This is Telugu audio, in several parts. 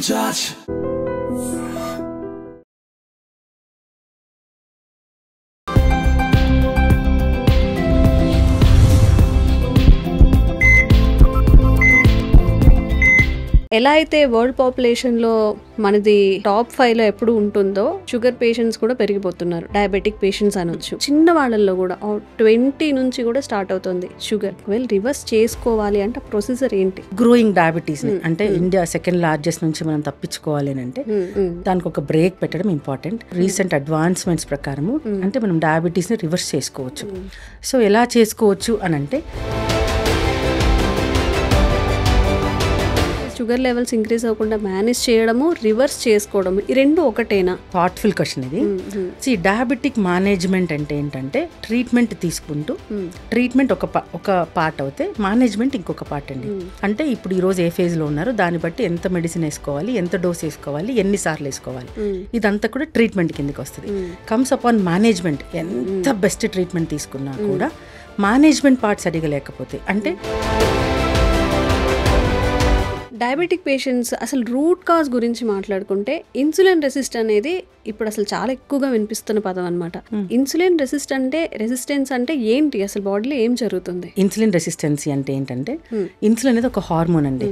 touch. ఎలా అయితే వరల్డ్ పాపులేషన్లో మనది టాప్ 5లో ఎప్పుడు ఉంటుందో షుగర్ పేషెంట్స్ కూడా పెరిగిపోతున్నారు. డయాబెటిక్ పేషెంట్స్ అనొచ్చు. చిన్న వాళ్ళల్లో కూడా 20 నుంచి కూడా స్టార్ట్ అవుతుంది షుగర్. రివర్స్ చేసుకోవాలి అంటే ప్రొసీజర్ ఏంటి? గ్రోయింగ్ డయాబెటీస్ అంటే ఇండియా సెకండ్ లార్జెస్ట్ నుంచి మనం తప్పించుకోవాలి అని అంటే దానికి ఒక బ్రేక్ పెట్టడం ఇంపార్టెంట్. రీసెంట్ అడ్వాన్స్మెంట్స్ ప్రకారము అంటే మనం డయాబెటీస్ ని రివర్స్ చేసుకోవచ్చు. సో ఎలా చేసుకోవచ్చు అని అంటే షుగర్ లెవెల్స్ ఇంక్రీజ్ అవ్వకుండా మేనేజ్ చేయడము, రివర్స్ చేసుకోవడము, ఈ రెండు ఒకటేనా? థాట్ఫుల్ క్వశ్చన్ ఇది. డయాబెటిక్ మేనేజ్మెంట్ అంటే ఏంటంటే ట్రీట్మెంట్ తీసుకుంటూ ట్రీట్మెంట్ ఒక పార్ట్ అవుతే మేనేజ్మెంట్ ఇంకొక పార్ట్ అండి. అంటే ఇప్పుడు ఈ రోజు ఏ ఫేజ్ లో ఉన్నారో దాన్ని బట్టి ఎంత మెడిసిన్ వేసుకోవాలి, ఎంత డోస్ వేసుకోవాలి, ఎన్నిసార్లు వేసుకోవాలి, ఇదంతా కూడా ట్రీట్మెంట్ కిందకి వస్తుంది. Comes upon management. ఎంత బెస్ట్ ట్రీట్మెంట్ తీసుకున్నా కూడా మేనేజ్మెంట్ పార్ట్ సరిగా లేకపోతే అంటే డయాబెటిక్ పేషెంట్స్ అసలు రూట్ కాజ్ గురించి మాట్లాడుకుంటే ఇన్సులిన్ రెసిస్ట్ అనేది ఇప్పుడు అసలు చాలా ఎక్కువగా వినిపిస్తున్న పదం అనమాట. ఇన్సులిన్ రెసిస్టెన్స్ అంటే ఏంటి? అసలు బాడీలో ఏం జరుగుతుంది? ఇన్సులిన్ రెసిస్టెన్సీ అంటే ఏంటంటే ఇన్సులిన్ అనేది ఒక హార్మోన్ అండి.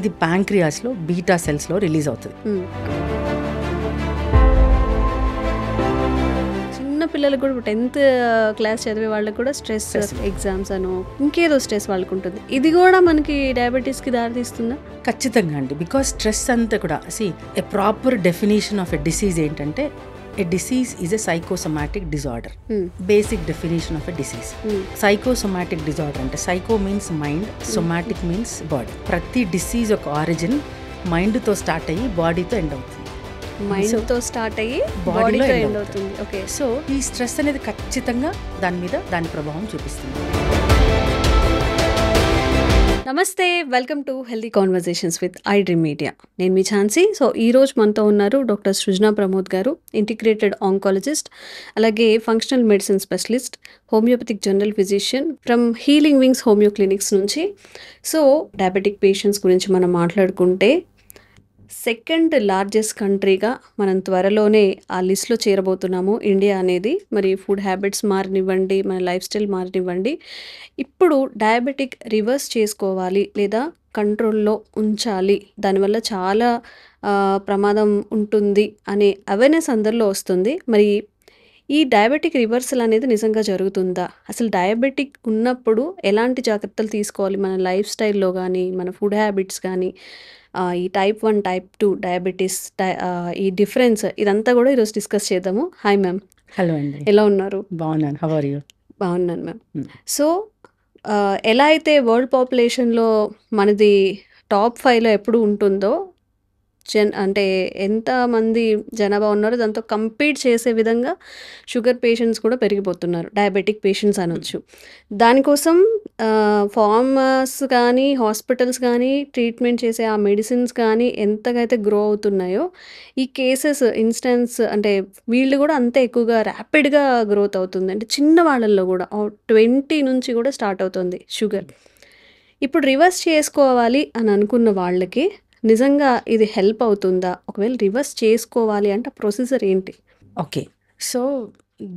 ఇది ప్యాంక్రియాస్ లో బీటా సెల్స్ లో రిలీజ్ అవుతుంది. పిల్లలకు కూడా 10th క్లాస్ చదివే వాళ్ళకి కూడా స్ట్రెస్, ఎగ్జామ్స్ అను ఇంకేదో స్ట్రెస్ వాళ్ళకు ఉంటుంది. ఇది కూడా మనకి డయాబెటీస్ కి దారితీస్తుందా? ఖచ్చితంగా అండి. బికాస్ స్ట్రెస్ అంతా కూడా a proper definition of a disease ఏంటంటే a disease is a psychosomatic disorder. Basic definition of a disease. Psychosomatic disorder అంటే psycho means mind, somatic means body. ప్రతి డిసీజ్ ఒక ఆరిజిన్ మైండ్ తో స్టార్ట్ అయ్యి బాడీతో ఎండ్ అవుతుంది. మైండ్ తో స్టార్ట్ అయ్యి బాడీలో ఎండ్ అవుతుంది. ఓకే. సో ఈ స్ట్రెస్ అనేది ఖచ్చితంగా దాని ప్రభావం చూపిస్తుంది. నమస్తే, welcome to healthy conversations with I dream media. నేను మీ ఛాన్సీ. సో ఈ రోజు మనతో ఉన్నారు డాక్టర్ సృజనా ప్రమోద్ గారు, ఇంటిగ్రేటెడ్ ఆంకాలజిస్ట్, అలాగే functional medicine specialist, homoeopathic general physician from healing wings homeo clinics నుంచి. సో డయాబెటిక్ పేషెంట్స్ గురించి మనం మాట్లాడుకుంటే సెకండ్ లార్జెస్ట్ కంట్రీగా మనం త్వరలోనే ఆ లిస్ట్లో చేరబోతున్నాము ఇండియా అనేది. మరి ఫుడ్ హ్యాబిట్స్ మారనివ్వండి, మన లైఫ్ స్టైల్ మారనివ్వండి, ఇప్పుడు డయాబెటిక్ రివర్స్ చేసుకోవాలి లేదా కంట్రోల్లో ఉంచాలి, దానివల్ల చాలా ప్రమాదం ఉంటుంది అనే అవేర్నెస్ అందరిలో వస్తుంది. మరి ఈ డయాబెటిక్ రివర్సల్ అనేది నిజంగా జరుగుతుందా? అసలు డయాబెటిక్ ఉన్నప్పుడు ఎలాంటి జాగ్రత్తలు తీసుకోవాలి మన లైఫ్ స్టైల్లో కానీ, మన ఫుడ్ హ్యాబిట్స్ కానీ, ఈ టైప్ 1 టైప్ 2 డయాబెటీస్, ఈ డిఫరెన్స్, ఇదంతా కూడా ఈరోజు డిస్కస్ చేద్దాము. Hi ma'am. హలో అండి. ఎలా ఉన్నారు? బాగున్నాను. How are you? బాగున్నాను మ్యామ్. సో ఎలా అయితే వరల్డ్ పాపులేషన్లో మనది టాప్ 5లో ఎప్పుడు ఉంటుందో అంటే ఎంతమంది జనాభా ఉన్నారో దాంతో కంపీట్ చేసే విధంగా షుగర్ పేషెంట్స్ కూడా పెరిగిపోతున్నారు. డయాబెటిక్ పేషెంట్స్ అనొచ్చు. దానికోసం ఫార్మర్స్ కానీ, హాస్పిటల్స్ కానీ, ట్రీట్మెంట్ చేసే ఆ మెడిసిన్స్ కానీ ఎంతగైతే గ్రో అవుతున్నాయో ఈ కేసెస్ ఇన్స్టెన్స్ అంటే వీళ్ళు కూడా అంతే ఎక్కువగా ర్యాపిడ్గా గ్రోత్ అవుతుంది. అంటే చిన్న వాళ్ళల్లో కూడా 20 నుంచి కూడా స్టార్ట్ అవుతుంది షుగర్. ఇప్పుడు రివర్స్ చేసుకోవాలి అని అనుకున్న వాళ్ళకి నిజంగా ఇది హెల్ప్ అవుతుందా? ఒకవేళ రివర్స్ చేసుకోవాలి అంటే ప్రొసీజర్ ఏంటి? Okay. So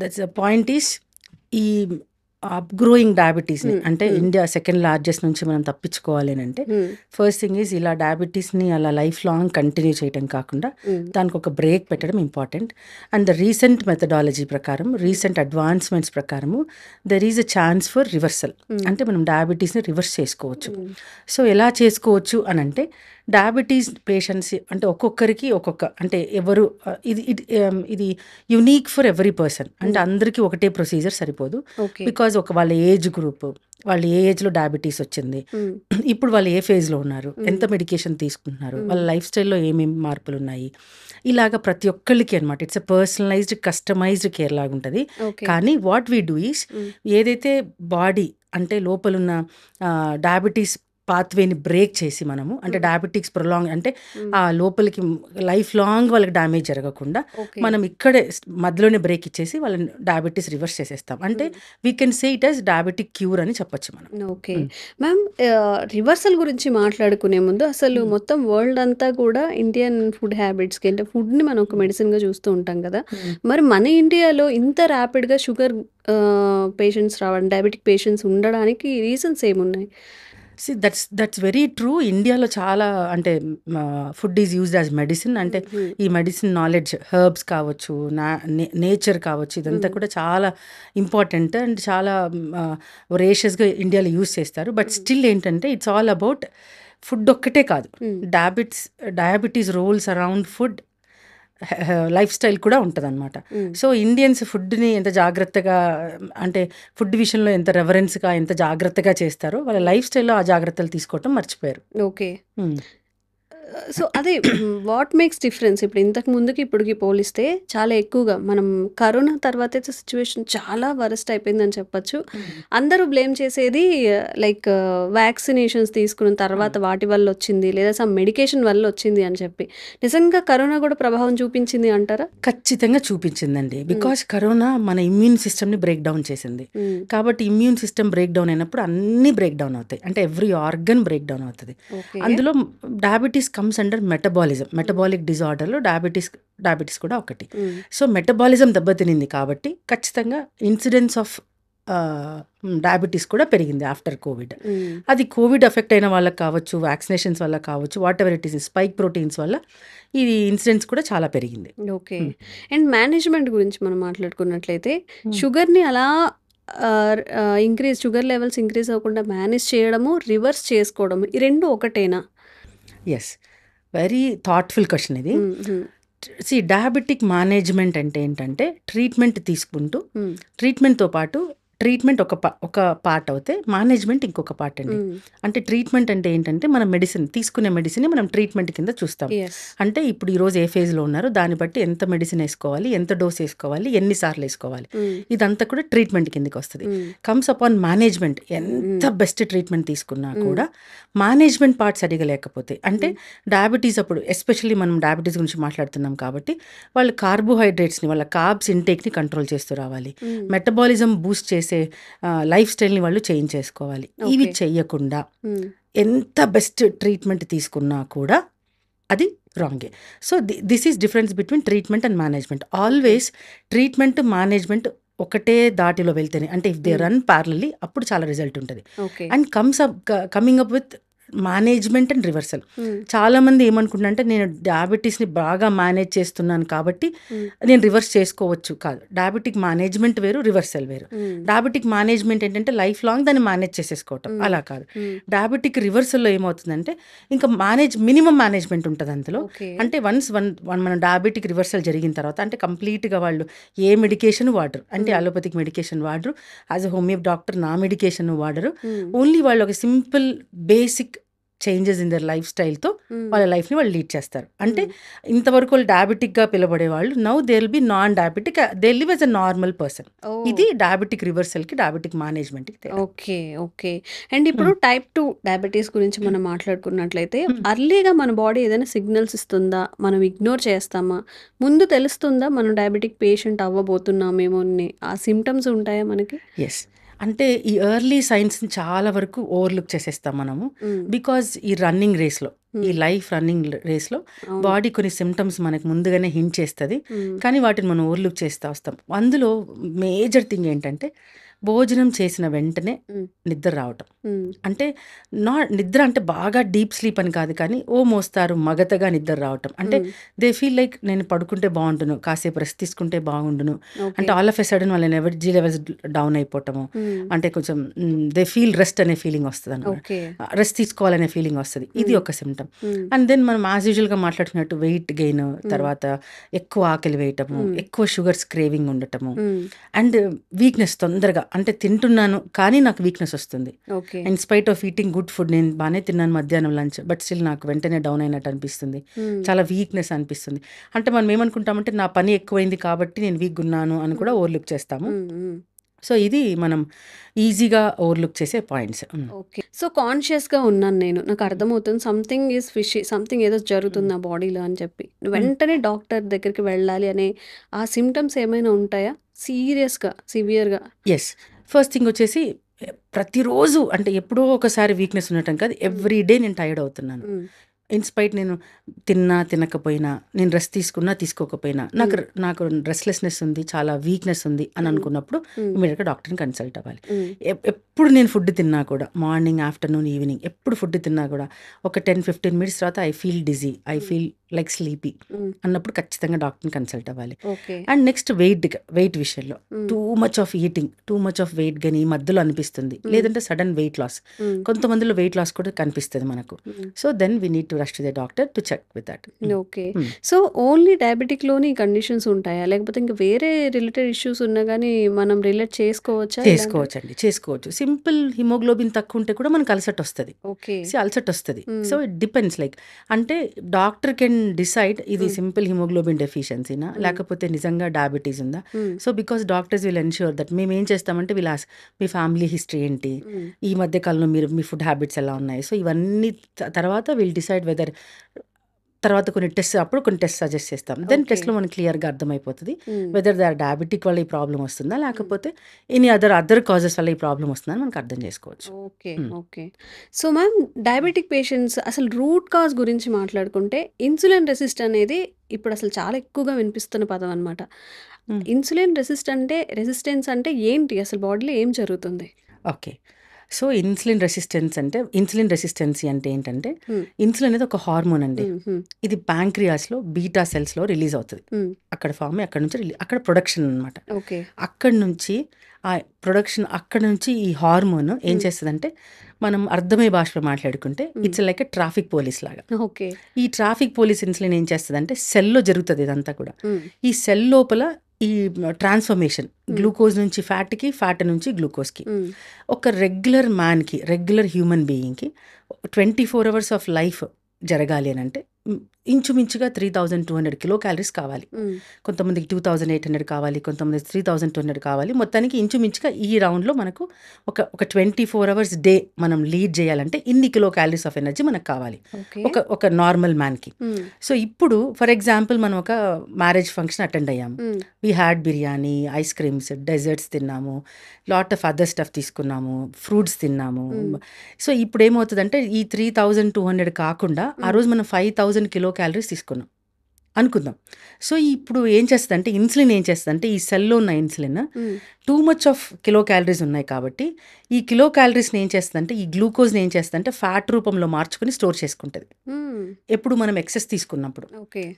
that's the point is ఈ గ్రోయింగ్ డయాబెటీస్ని అంటే ఇండియా సెకండ్ లార్జెస్ట్ నుంచి మనం తప్పించుకోవాలి అని అంటే ఫస్ట్ థింగ్ ఈజ్ ఇలా డయాబెటీస్ని అలా లైఫ్ లాంగ్ కంటిన్యూ చేయడం కాకుండా దానికి ఒక బ్రేక్ పెట్టడం important. And the recent methodology ప్రకారం, రీసెంట్ అడ్వాన్స్మెంట్స్ ప్రకారము there is a chance for reversal. అంటే మనం డయాబెటీస్ని రివర్స్ చేసుకోవచ్చు. సో ఎలా చేసుకోవచ్చు అని అంటే డయాబెటీస్ పేషెంట్స్ అంటే ఒక్కొక్కరికి ఒక్కొక్క అంటే ఎవరు ఇది యునీక్ ఫర్ ఎవ్రీ పర్సన్. అంటే అందరికీ ఒకటే ప్రొసీజర్ సరిపోదు. బికాజ్ వాళ్ళ ఏజ్ గ్రూప్, వాళ్ళు ఏ ఏజ్లో డయాబెటీస్ వచ్చింది, ఇప్పుడు వాళ్ళు ఏ ఫేజ్లో ఉన్నారు, ఎంత మెడికేషన్ తీసుకుంటున్నారు, వాళ్ళ లైఫ్ స్టైల్లో ఏమేమి మార్పులు ఉన్నాయి, ఇలాగా ప్రతి ఒక్కళ్ళకి అనమాట. It's a personalised customised care లాగా ఉంటుంది. కానీ వాట్ వీ డూ ఈస్ ఏదైతే బాడీ అంటే లోపలున్న డయాబెటీస్ పాత్వేని బ్రేక్ చేసి మనము అంటే డయాబెటిక్స్ ప్రొలాంగ్ అంటే ఆ లోపలికి లైఫ్ లాంగ్ వాళ్ళకి డ్యామేజ్ జరగకుండా ఓకే. మనం ఇక్కడే మధ్యలోనే బ్రేక్ ఇచ్చేసి వాళ్ళని డయాబెటీస్ రివర్స్ చేసేస్తాం. అంటే we can say it as diabetic cure అని చెప్పొచ్చు మనం. ఓకే. మ్యామ్ రివర్సల్ గురించి మాట్లాడుకునే ముందు అసలు మొత్తం వరల్డ్ అంతా కూడా ఇండియన్ ఫుడ్ హ్యాబిట్స్‌కి అంటే ఫుడ్‌ని మనం ఒక మెడిసిన్‌గా చూస్తూ ఉంటాం కదా! మరి మన ఇండియాలో ఇంత ర్యాపిడ్‌గా షుగర్ పేషెంట్స్ రావడం, డయాబెటిక్ పేషెంట్స్ ఉండడానికి రీజన్స్ ఏమున్నాయి? See that's very true. ఇండియాలో చాలా అంటే food is used as medicine. అంటే ఈ మెడిసిన్ నాలెడ్జ్ హెర్బ్స్ కావచ్చు, నేచర్ కావచ్చు, ఇదంతా కూడా చాలా ఇంపార్టెంట్ అండ్ చాలా రేషియస్గా ఇండియాలో యూజ్ చేస్తారు. బట్ స్టిల్ ఏంటంటే ఇట్స్ ఆల్ అబౌట్ ఫుడ్ ఒక్కటే కాదు. Diabetes rolls around food, lifestyle కూడా ఉంటుందన్నమాట. సో ఇండియన్స్ ఫుడ్ని ఎంత జాగ్రత్తగా అంటే ఫుడ్ విషయంలో ఎంత రెవరెన్స్గా ఎంత జాగ్రత్తగా చేస్తారో వాళ్ళ లైఫ్ స్టైల్లో ఆ జాగ్రత్తలు తీసుకోవటం మర్చిపోయారు. ఓకే. సో అదే వాట్ మేక్స్ డిఫరెన్స్ ఇప్పుడు ఇంతకు ముందుకి ఇప్పటికి పోలిస్తే చాలా ఎక్కువగా మనం కరోనా తర్వాత అయితే సిచ్యువేషన్ చాలా వరస్ట్ అయిపోయిందని చెప్పొచ్చు. అందరూ బ్లేమ్ చేసేది లైక్ వ్యాక్సినేషన్స్ తీసుకున్న తర్వాత వాటి వల్ల వచ్చింది లేదా సమ్ మెడికేషన్ వల్ల వచ్చింది అని చెప్పి. నిజంగా కరోనా కూడా ప్రభావం చూపించింది అంటారా? ఖచ్చితంగా చూపించిందండి. బికాస్ కరోనా మన ఇమ్యూన్ సిస్టమ్ని బ్రేక్ డౌన్ చేసింది. కాబట్టి ఇమ్యూన్ సిస్టమ్ బ్రేక్ డౌన్ అయినప్పుడు అన్నీ బ్రేక్ డౌన్ అవుతాయి. అంటే ఎవ్రీ ఆర్గన్ బ్రేక్ డౌన్ అవుతుంది. అందులో డయాబెటీస్ కమ్స్ అండర్ మెటబాలిక్ డిజార్డర్లో డయాబెటీస్ కూడా ఒకటి. సో మెటబాలిజం దెబ్బతినింది కాబట్టి ఖచ్చితంగా ఇన్సిడెన్స్ ఆఫ్ డయాబెటీస్ కూడా పెరిగింది ఆఫ్టర్ కోవిడ్. అది కోవిడ్ ఎఫెక్ట్ అయిన వాళ్ళకి కావచ్చు, వ్యాక్సినేషన్స్ వల్ల కావచ్చు, what ever it is, spike proteins వల్ల ఈ ఇన్సిడెన్స్ కూడా చాలా పెరిగింది. ఓకే. అండ్ మేనేజ్మెంట్ గురించి మనం మాట్లాడుకున్నట్లయితే షుగర్ని అలా షుగర్ లెవెల్స్ ఇంక్రీజ్ అవ్వకుండా మేనేజ్ చేయడము, రివర్స్ చేసుకోవడము, ఈ రెండు ఒకటేనా? ఎస్, వెరీ థాట్ఫుల్ క్వశ్చన్ ఇది. డయాబెటిక్ మేనేజ్మెంట్ అంటే ఏంటంటే ట్రీట్మెంట్ తీసుకుంటూ ట్రీట్మెంట్తో పాటు ట్రీట్మెంట్ ఒక పార్ట్ అవుతే మేనేజ్మెంట్ ఇంకొక పార్ట్ అండి. అంటే ట్రీట్మెంట్ అంటే ఏంటంటే మనం తీసుకునే మెడిసిన్ మనం ట్రీట్మెంట్ కింద చూస్తాం. అంటే ఇప్పుడు ఈరోజు ఏ ఫేజ్లో ఉన్నారో దాన్ని బట్టి ఎంత మెడిసిన్ వేసుకోవాలి, ఎంత డోస్ వేసుకోవాలి, ఎన్నిసార్లు వేసుకోవాలి, ఇదంతా కూడా ట్రీట్మెంట్ కిందకి వస్తుంది. Comes upon management. ఎంత బెస్ట్ ట్రీట్మెంట్ తీసుకున్నా కూడా మేనేజ్మెంట్ పార్ట్ సరిగా లేకపోతే, అంటే డయాబెటీస్ అప్పుడు ఎస్పెషల్లీ మనం డయాబెటీస్ గురించి మాట్లాడుతున్నాం కాబట్టి వాళ్ళు కార్బోహైడ్రేట్స్ని, వాళ్ళ కార్బ్స్ ఇంటేక్ని కంట్రోల్ చేస్తూ రావాలి. మెటబాలిజం బూస్ట్ చేసి లైఫ్ స్టైల్ని వాళ్ళు చేంజ్ చేసుకోవాలి. ఇవి చెయ్యకుండా ఎంత బెస్ట్ ట్రీట్మెంట్ తీసుకున్నా కూడా అది రాంగే. So this is difference between treatment and management. Always treatment management ఒకటే దాటిలో వెళ్తేనే, అంటే ఇఫ్ దే రన్ ప్యారలల్లీ అప్పుడు చాలా రిజల్ట్ ఉంటుంది. And coming up with management and reversal. చాలా మంది ఏమనుకుంటున్నారంటే నేను డయాబెటీస్ని బాగా మేనేజ్ చేస్తున్నాను కాబట్టి నేను రివర్స్ చేసుకోవచ్చు. కాదు, డయాబెటిక్ మేనేజ్మెంట్ వేరు, రివర్సల్ వేరు. డయాబెటిక్ మేనేజ్మెంట్ ఏంటంటే లైఫ్ లాంగ్ దాన్ని మేనేజ్ చేసేసుకోవటం, అలా కాదు. డయాబెటిక్ రివర్సల్లో ఏమవుతుందంటే ఇంకా మినిమం మేనేజ్మెంట్ ఉంటుంది అందులో. అంటే మన డయాబెటిక్ రివర్సల్ జరిగిన తర్వాత అంటే కంప్లీట్గా వాళ్ళు ఏ మెడికేషన్ వాడరు, అంటే అలోపతిక్ మెడికేషన్ వాడరు, యాజ్ అ హోమియో డాక్టర్ నా మెడికేషన్ వాడరు. ఓన్లీ వాళ్ళు ఒక simple basic changes in their life స్టైల్తో వాళ్ళ లైఫ్ని వాళ్ళు లీడ్ చేస్తారు. అంటే ఇంతవరకు వాళ్ళు డయాబెటిక్గా పిలబడే వాళ్ళు now they will be non diabetic, they live as a normal person. ఇది డయాబెటిక్ రివర్సల్కి డయాబెటిక్ మేనేజ్మెంట్కి. ఓకే. అండ్ ఇప్పుడు టైప్ 2 డయాబెటీస్ గురించి మనం మాట్లాడుకున్నట్లయితే అర్లీగా మన బాడీ ఏదైనా సిగ్నల్స్ ఇస్తుందా, మనం ఇగ్నోర్ చేస్తామా, ముందు తెలుస్తుందా మనం డయాబెటిక్ పేషెంట్ అవ్వబోతున్నామేమో అని, ఆ సిమ్టమ్స్ ఉంటాయా మనకి? ఎస్, అంటే ఈ ఎర్లీ సైన్స్ని చాలా వరకు ఓవర్లుక్ చేసేస్తాం మనము. బికాజ్ ఈ రన్నింగ్ రేస్లో, ఈ రన్నింగ్ రేస్లో బాడీ కొన్ని సిమ్టమ్స్ మనకు ముందుగానే హింట్ చేస్తుంది, కానీ వాటిని మనం ఓవర్లుక్ చేస్తూ వస్తాం. అందులో మేజర్ థింగ్ ఏంటంటే భోజనం చేసిన వెంటనే నిద్ర రావటం. అంటే నిద్ర అంటే బాగా డీప్ స్లీప్ అని కాదు, కానీ మోస్తారు మగతగా నిద్ర రావటం. అంటే దే ఫీల్ లైక్ నేను పడుకుంటే బాగుండును, కాసేపు రెస్ట్ తీసుకుంటే బాగుండును, అంటే ఆల్ ఆఫ్ ఎ సడన్ వాళ్ళ ఎనర్జీ లెవెల్స్ డౌన్ అయిపోవటము, అంటే కొంచెం దే ఫీల్ రెస్ట్ అనే ఫీలింగ్ వస్తుంది అనమాట, రెస్ట్ తీసుకోవాలనే ఫీలింగ్ వస్తుంది. ఇది ఒక సిమ్టమ్. అండ్ దెన్ మనం యాజ్ యూజువల్గా మాట్లాడుకున్నట్టు వెయిట్ గెయిన్, తర్వాత ఎక్కువ ఆకలి వేయటము, ఎక్కువ షుగర్స్ క్రేవింగ్ ఉండటము, అండ్ వీక్నెస్ తొందరగా, అంటే తింటున్నాను కానీ నాకు వీక్నెస్ వస్తుంది. In spite of eating good food, నేను బాగానే తిన్నాను మధ్యాహ్నం లంచ్, బట్ స్టిల్ నాకు వెంటనే డౌన్ అయినట్టు అనిపిస్తుంది, చాలా వీక్నెస్ అనిపిస్తుంది. అంటే మనం ఏమనుకుంటామంటే నా పని ఎక్కువైంది కాబట్టి నేను వీక్గా ఉన్నాను అని కూడా ఓవర్లుక్ చేస్తాము. సో ఇది మనం ఈజీగా ఓవర్లుక్ చేసే పాయింట్స్. ఓకే. సో, కాన్షియస్‌గా ఉన్నాను నేను. నాకు అర్థమవుతుంది సంథింగ్ ఈజ్ ఫిషీ, సంథింగ్ ఏదో జరుగుతుంది నా బాడీలో అని చెప్పి. వెంటనే డాక్టర్ దగ్గరికి వెళ్ళాలి అనే ఆ సింప్టమ్స్ ఏమైనా ఉంటాయా? సీరియస్‌గా, సివియర్‌గా? ఎస్. ఫస్ట్ థింగ్ వచ్చేసి ప్రతిరోజు అంటే ఎప్పుడో ఒకసారి వీక్‌నెస్ ఉండటం కాదు. ఎవ్రీ డే నేను టైర్డ్ అవుతున్నాను. హ్మ్. ఇన్‌స్పైట్ నేను తిన్నా, తినకపోయినా, నేను రెస్ట్ తీసుకున్నా, తీసుకోకపోయినా నాకు నాకు రెస్ట్‌లెస్‌నెస్ ఉంది, చాలా వీక్‌నెస్ ఉంది అని అనుకున్నప్పుడు ఇమ్మీడియేట్‌గా డాక్టర్‌ని కన్సల్ట్ అవ్వాలి. ఎప్పుడు నేను ఫుడ్ తిన్నా కూడా మార్నింగ్, ఆఫ్టర్‌నూన్, ఈవినింగ్ ఎప్పుడు ఫుడ్ తిన్నా కూడా ఒక 10-15 మినిట్స్ తర్వాత I feel dizzy, I feel like sleepy అన్నప్పుడు ఖచ్చితంగా డాక్టర్‌ని కన్సల్ట్ అవ్వాలి. ఓకే. అండ్ నెక్స్ట్ వెయిట్ విషయంలో too much of eating, too much of weight గని ఈ మధ్యలో అనిపిస్తుంది, లేదంటే సడన్ వెయిట్ లాస్, కొంతమందిలో వెయిట్ లాస్ కూడా కనిపిస్తుంది మనకు. So then we need to rush to the doctor to check with that. Okay. So, only డయాబెటిక్‌లోనే ఈ కండిషన్స్ ఉంటాయా? లేకపోతే ఇంకా వేరే రిలేటెడ్ ఇష్యూస్ ఉన్నా గానీ మనం రిలేట్ చేసుకోవచ్చా ఇలాంటివి? చేసుకోవచ్చండి, చేసుకోవచ్చు. సింపుల్ హిమోగ్లోబిన్ తక్కువ ఉంటే కూడా మనకు అల్సట్ వస్తుంది. ఓకే. అల్సట్ వస్తుంది. సో ఇట్ డిపెండ్స్, లైక్ అంటే డాక్టర్ కెన్ డిసైడ్ ఇది సింపుల్ హిమోగ్లోబిన్ డెఫిషియన్సీనా లేకపోతే నిజంగా డయాబెటీస్ ఉందా. So because doctors will ensure that మేము ఏం చేస్తామంటే will ask me family history ఏంటి, ఈ మధ్య కాలంలో మీరు మీ ఫుడ్ హ్యాబిట్స్ ఎలా ఉన్నాయి. సో ఇవన్నీ తర్వాత విల్ డిసైడ్ వెదర్, తర్వాత కొన్ని టెస్ట్ సజెస్ట్ చేస్తాం. Then okay. టెస్ట్లో మనకి క్లియర్గా అర్థమైపోతుంది వెదర్ దే ఆర్ డయాబెటిక్ వల్ల ఈ ప్రాబ్లం వస్తుందా లేకపోతే ఎనీ అదర్ కాజెస్ వల్ల ఈ ప్రాబ్లం వస్తుందా అని మనకు అర్థం చేసుకోవచ్చు. Okay. Okay. So, ma'am diabetic patients అసలు రూట్ కాజ్ గురించి మాట్లాడుకుంటే ఇన్సులిన్ రెసిస్ట్ అనేది ఇప్పుడు అసలు చాలా ఎక్కువగా వినిపిస్తున్న పదం అనమాట. ఇన్సులిన్ రెసిస్టెన్స్ అంటే ఏంటి? అసలు బాడీలో ఏం జరుగుతుంది? ఓకే. సో ఇన్సులిన్ రెసిస్టెన్సీ అంటే ఏంటంటే ఇన్సులిన్ అనేది ఒక హార్మోన్ అండి. ఇది ప్యాంక్రియాస్లో బీటా సెల్స్లో రిలీజ్ అవుతుంది. అక్కడ ఫామ్ అక్కడ నుంచి అక్కడ ప్రొడక్షన్ అనమాట. ఓకే. అక్కడ నుంచి ఈ హార్మోన్ ఏం చేస్తుందంటే మనం అర్థమయ్యే భాషలో మాట్లాడుకుంటే it's like a traffic police లాగా. ఓకే. ఈ ట్రాఫిక్ పోలీస్ ఇన్సులిన్ ఏం చేస్తుందంటే సెల్లో జరుగుతుంది ఇదంతా కూడా. ఈ సెల్ లోపల ఈ ట్రాన్స్ఫర్మేషన్ గ్లూకోజ్ నుంచి ఫ్యాట్కి, ఫ్యాట్ నుంచి గ్లూకోజ్కి, ఒక రెగ్యులర్ మ్యాన్కి, రెగ్యులర్ హ్యూమన్ బీయింగ్కి 24 hours ఆఫ్ లైఫ్ జరగాలి అని అంటే ఇంచుమించుగా 3200 కిలో క్యాలరీస్ కావాలి. కొంతమందికి 2800 కావాలి, కొంతమందికి 3200 కావాలి. మొత్తానికి ఇంచుమించుగా ఈ రౌండ్లో మనకు ఒక 24 hours డే మనం లీడ్ చేయాలంటే ఇన్ని కిలో క్యాలరీస్ ఆఫ్ ఎనర్జీ మనకు కావాలి ఒక నార్మల్ మ్యాన్కి. సో ఇప్పుడు ఫర్ ఎగ్జాంపుల్ మనం ఒక మ్యారేజ్ ఫంక్షన్ అటెండ్ అయ్యాము, we had biryani, ice creams, desserts తిన్నాము, లాట్ ఆఫ్ అదర్ స్టఫ్ తీసుకున్నాము, ఫ్రూట్స్ తిన్నాము. సో ఇప్పుడు ఏమవుతుందంటే ఈ 3200 కాకుండా ఆ రోజు మనం 5000 కిలో క్యాలరీస్ తీసుకున్నాం అనుకుందాం. సో ఇప్పుడు ఏం చేస్తుందంటే ఇన్సులిన్ ఈ సెల్లో ఉన్న insulin two much of kilo calories ఉన్నాయి కాబట్టి ఈ కిలో క్యాలరీస్ని ఏం చేస్తుందంటే ఈ గ్లూకోజ్ని ఏం చేస్తుందంటే ఫ్యాట్ రూపంలో మార్చుకుని స్టోర్ చేసుకుంటుంది ఎప్పుడు మనం ఎక్సెస్ తీసుకున్నప్పుడు.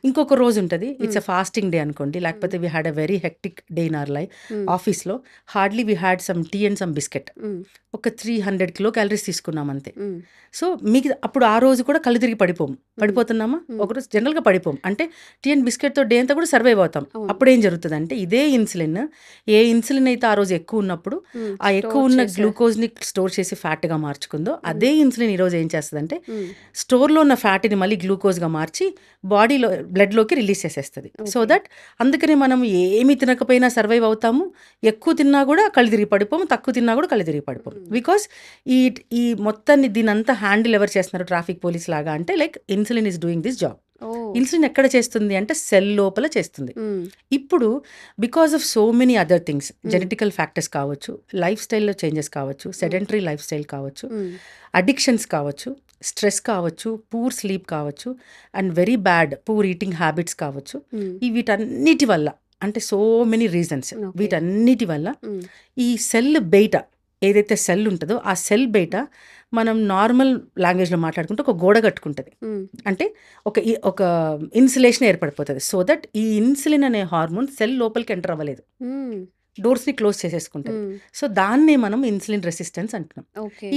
ఇంకొక రోజు ఉంటుంది, ఇట్స్ అ ఫాస్టింగ్ డే అనుకోండి, లేకపోతే we had a very hectic day in our life, ఆఫీస్లో hardly we had some tea and some biscuit, ఒక 300 కిలో క్యాలరీస్ తీసుకున్నాం అంతే. సో మీకు అప్పుడు ఆ రోజు కూడా కళ్ళు తిరిగి పడిపోతున్నామా? ఒకరోజు జనరల్గా పడిపోం, అంటే టీ అండ్ బిస్కెట్తో డే అంతా కూడా సర్వైవ్ అవుతాం. అప్పుడు ఏం జరుగుతుంది అంటే ఇదే ఇన్సులిన్, ఏ ఇన్సులిన్ అయితే ఆ రోజు ఎక్కువ ఉన్నప్పుడు ఆ ఎక్కువ ఉన్న గ్లూకోజ్ని స్టోర్ చేసి ఫ్యాట్గా మార్చుకుందో అదే ఇన్సులిన్ ఈరోజు ఏం చేస్తుందంటే స్టోర్లో ఉన్న ఫ్యాట్ని మళ్ళీ గ్లూకోజ్గా మార్చి బాడీలో బ్లడ్లోకి రిలీజ్ చేసేస్తుంది. సో దట్ అందుకని మనం ఏమి తినకపోయినా సర్వైవ్ అవుతాము, ఎక్కువ తిన్నా కూడా కళ్ళు తిరిగి పడిపోము, తక్కువ తిన్నా కూడా కళ్ళు తిరిగి పడిపోము. బికాస్ ఈ మొత్తాన్ని దీనంతా హ్యాండిల్ ఎవరు చేస్తున్నారు ట్రాఫిక్ పోలీస్ లాగా అంటే like insulin is doing this job. Insulin ఎక్కడ చేస్తుంది అంటే సెల్ లోపల చేస్తుంది. ఇప్పుడు because of so many other things, genetical factors కావచ్చు, లైఫ్ స్టైల్లో చేంజెస్ కావచ్చు, సెడెంటరీ లైఫ్ స్టైల్ కావచ్చు, అడిక్షన్స్ కావచ్చు, స్ట్రెస్ కావచ్చు, పూర్ స్లీప్ కావచ్చు, and very bad poor eating habits కావచ్చు, వీటన్నిటి వల్ల అంటే సో మెనీ రీజన్స్, వీటన్నిటి వల్ల ఈ సెల్ బయట ఏదైతే సెల్ ఉంటుందో ఆ సెల్ బయట మనం నార్మల్ లాంగ్వేజ్లో మాట్లాడుకుంటే ఒక గోడ కట్టుకుంటుంది, అంటే ఒక ఇన్సులేషన్ ఏర్పడిపోతుంది. సో దట్ ఈ ఇన్సులిన్ అనే హార్మోన్ సెల్ లోపలికి ఎంటర్ అవ్వలేదు, డోర్స్ని క్లోజ్ చేసేసుకుంటుంది. సో దాన్నే మనం ఇన్సులిన్ రెసిస్టెన్స్ అంటున్నాం.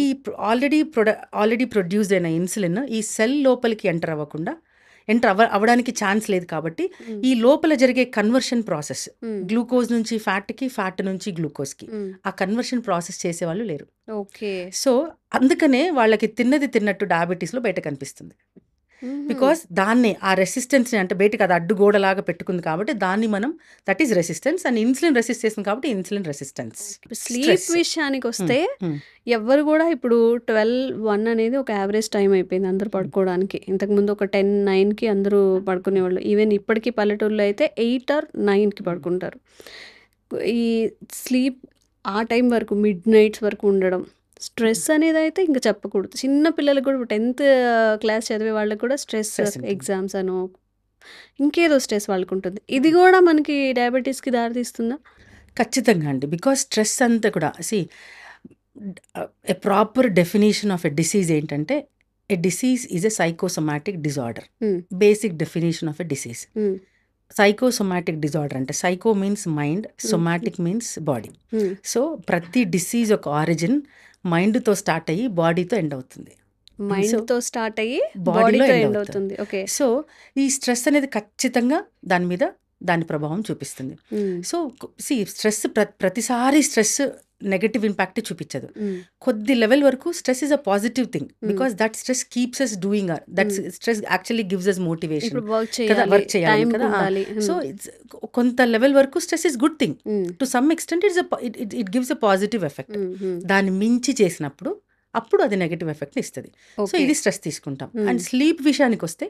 ఈ ఆల్రెడీ ప్రొడ్యూస్డ్ అయిన ఇన్సులిన్ ఈ సెల్ లోపలికి ఎంటర్ అవ్వడానికి ఛాన్స్ లేదు కాబట్టి ఈ లోపల జరిగే కన్వర్షన్ ప్రాసెస్, గ్లూకోజ్ నుంచి ఫ్యాట్కి, ఫ్యాట్ నుంచి గ్లూకోజ్కి, ఆ కన్వర్షన్ ప్రాసెస్ చేసేవాళ్ళు లేరు. సో అందుకనే వాళ్ళకి తిన్నది తిన్నట్టు డయాబెటీస్లో బయట కనిపిస్తుంది. బికాస్ దాన్ని ఆ రెసిస్టెన్స్ని అంటే బయటకు అది అడ్డుగోడలాగా పెట్టుకుంది కాబట్టి దాన్ని మనం that is resistance and insulin resist చేస్తుంది కాబట్టి ఇన్సులిన్ రెసిస్టెన్స్. స్లీప్ విషయానికి వస్తే ఎవరు కూడా ఇప్పుడు 12-1 అనేది ఒక యావరేజ్ టైం అయిపోయింది అందరు పడుకోవడానికి. ఇంతకుముందు ఒక 10-9కి అందరూ పడుకునేవాళ్ళు. ఈవెన్ ఇప్పటికీ పల్లెటూరులో అయితే 8 or 9కి పడుకుంటారు. ఈ స్లీప్ ఆ టైం వరకు మిడ్ నైట్స్ వరకు ఉండడం, స్ట్రెస్ అనేది అయితే ఇంకా చెప్పకూడదు. చిన్న పిల్లలకు కూడా 10th క్లాస్ చదివే వాళ్ళకి కూడా స్ట్రెస్, ఎగ్జామ్స్ అనో ఇంకేదో స్ట్రెస్ వాళ్ళకు ఉంటుంది. ఇది కూడా మనకి డయాబెటీస్కి దారితీస్తుందా? ఖచ్చితంగా అండి. బికాస్ స్ట్రెస్ అంతా కూడా a proper definition of a disease ఏంటంటే a disease is a psychosomatic disorder. Basic definition of a disease. Psychosomatic disorder అంటే psycho means mind, somatic means body. So ప్రతి డిసీజ్ ఒక ఆరిజిన్ మైండ్తో స్టార్ట్ అయ్యి బాడీతో ఎండ్ అవుతుంది. మైండ్తో స్టార్ట్ అయ్యి బాడీలో బాడీతో ఎండ్ ఎండ్ అవుతుంది. అవుతుంది. ఓకే. సో ఈ స్ట్రెస్ అనేది ఖచ్చితంగా దాని మీద దాని ప్రభావం చూపిస్తుంది. సో స్ట్రెస్ ప్రతిసారి స్ట్రెస్ నెగటివ్ ఇంపాక్ట్ చూపించదు. కొద్ది లెవెల్ వరకు stress is a positive thing because that stress keeps us doing that stress actually gives us motivation ఇప్పుడు వర్క్ కదా, చేయాలి, వర్క్ చేయాలి టైం కదా. ఉండాలి. సో కొంత లెవెల్ వరకు stress is good thing to some extent. It gives a positive effect. దాన్ని మించి చేసినప్పుడు అప్పుడు అది నెగటివ్ ఎఫెక్ట్ ఇస్తుంది. సో ఇది స్ట్రెస్ తీసుకుంటాం. అండ్ స్లీప్ విషయానికి వస్తే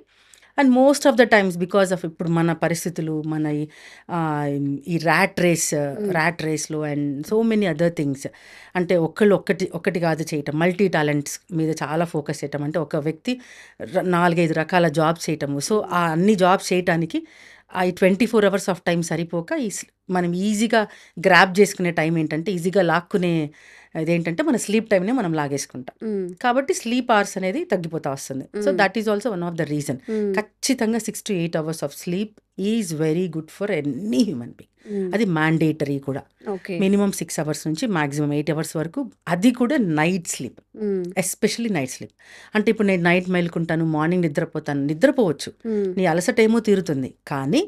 and most of the times because of ఇప్పుడు మన పరిస్థితులు, మన ఈ ర్యాట్ రేస్లో and so many other things, అంటే ఒక్కటి కాదు చేయటం, మల్టీ టాలెంట్స్ మీద చాలా ఫోకస్ చేయటం, అంటే ఒక వ్యక్తి 4-5 రకాల జాబ్స్ చేయటము. సో ఆ అన్ని జాబ్స్ చేయటానికి ఈ 24 hours ఆఫ్ టైం సరిపోక మనం ఈజీగా గ్రాప్ చేసుకునే టైం ఏంటంటే, ఈజీగా లాక్కునే ఇదేంటంటే మన స్లీప్ టైంనే మనం లాగేసుకుంటాం. కాబట్టి స్లీప్ అవర్స్ అనేది తగ్గిపోతా వస్తుంది. So that is also one of the reason. ఖచ్చితంగా 6 to 8 hours of sleep is very good for any human being. అది మ్యాండేటరీ కూడా. మినిమం 6 hours నుంచి మాక్సిమం 8 hours వరకు, అది కూడా night sleep, especially night sleep. అంటే ఇప్పుడు నేను నైట్ మేలుకుంటాను, మార్నింగ్ నిద్రపోవచ్చు, నీ అలసట ఏమో తీరుతుంది, కానీ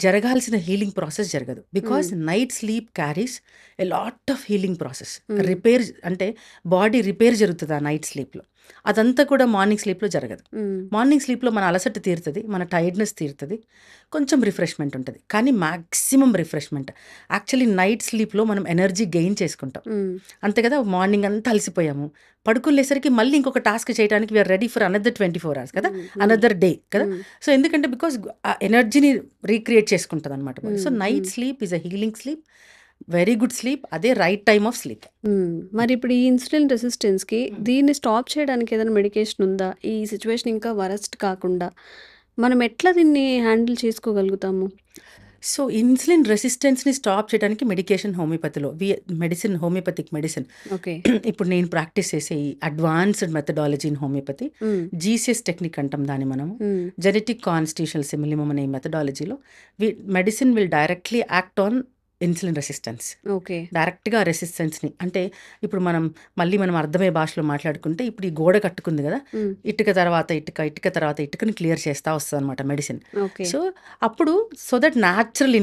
జరగాల్సిన హీలింగ్ ప్రాసెస్ జరగదు. Because night sleep carries a lot of healing process. Repair అంటే బాడీ రిపేర్ జరుగుతుంది ఆ నైట్ స్లీప్లో. అదంతా కూడా మార్నింగ్ స్లీప్లో జరగదు. మార్నింగ్ స్లీప్లో మన అలసట తీరుతుంది, మన టైర్డ్నెస్ తీరుతుంది, కొంచెం రిఫ్రెష్మెంట్ ఉంటుంది, కానీ మ్యాక్సిమం రిఫ్రెష్మెంట్ యాక్చువల్లీ నైట్ స్లీప్లో మనం ఎనర్జీ గెయిన్ చేసుకుంటాం. అంతే కదా, మార్నింగ్ అంతా అలసిపోయాము, పడుకునేసరికి మళ్ళీ ఇంకొక టాస్క్ చేయడానికి we're ready for another 24 hours కదా, అనదర్ డే కదా. సో ఎందుకంటే బికాస్ ఆ ఎనర్జీని రీక్రియేట్ చేసుకుంటుంది అనమాట. So night sleep is a healing sleep, very good sleep, అదే రైట్ టైమ్ ఆఫ్ స్లీప్. మరి ఇప్పుడు ఈ ఇన్సులిన్ రెసిస్టెన్స్కి దీన్ని స్టాప్ చేయడానికి ఏదైనా మెడికేషన్ ఉందా? ఈ సిచ్యువేషన్ ఇంకా వరస్ట్ కాకుండా మనం ఎట్లా దీన్ని హ్యాండిల్ చేసుకోగలుగుతాము? సో ఇన్సులిన్ రెసిస్టెన్స్ని స్టాప్ చేయడానికి మెడికేషన్ హోమియోపతిలో హోమియోపతిక్ మెడిసిన్. ఓకే. ఇప్పుడు నేను ప్రాక్టీస్ చేసే ఈ advanced methodology in homeopathy, GCS technique అంటాం దాన్ని మనము, జెనెటిక్ కాన్స్టిట్యూషనల్ సిమిలిమం అనే మెథడాలజీలో medicine will directly act on insulin resistance. Okay. డైరెక్ట్గా రెసిస్టెన్స్ని, అంటే ఇప్పుడు మనం అర్థమయ్యే భాషలో మాట్లాడుకుంటే, ఇప్పుడు ఈ గోడ కట్టుకుంది కదా, ఇటుక తర్వాత ఇటుకని క్లియర్ చేస్తూ వస్తుంది అనమాట మెడిసిన్. సో అప్పుడు సో దట్ న్యాచురల్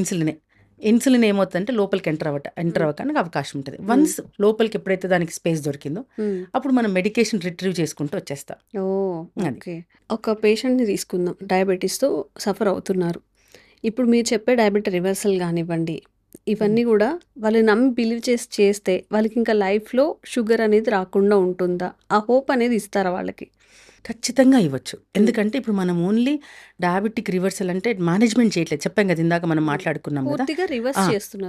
ఇన్సులిన్ ఏమవుతుందంటే లోపలికి ఎంటర్ అవ్వడానికి అవకాశం ఉంటుంది. వన్స్ లోపలికి ఎప్పుడైతే దానికి స్పేస్ దొరికిందో అప్పుడు మనం మెడికేషన్ రిట్రీవ్ చేసుకుంటూ వచ్చేస్తాం. ఓకే. ఒక పేషెంట్ని తీసుకుందాం, డయాబెటీస్తో సఫర్ అవుతున్నారు. ఇప్పుడు మీరు చెప్పే డయాబెటీ రివర్సల్ కానివ్వండి, ఇవన్నీ కూడా వాళ్ళు నమ్మి బిలీవ్ చేస్తే వాళ్ళకి ఇంకా లైఫ్లో షుగర్ అనేది రాకుండా ఉంటుందా? ఆ హోప్ అనేది ఇస్తారా వాళ్ళకి? ఖచ్చితంగా ఇవ్వచ్చు. ఎందుకంటే ఇప్పుడు మనం ఓన్లీ డయాబెటిక్ రివర్సల్ అంటే మేనేజ్మెంట్ చేయట్లేదు, చెప్పాం కదా ఇందాక మనం మాట్లాడుకున్నాం కదా,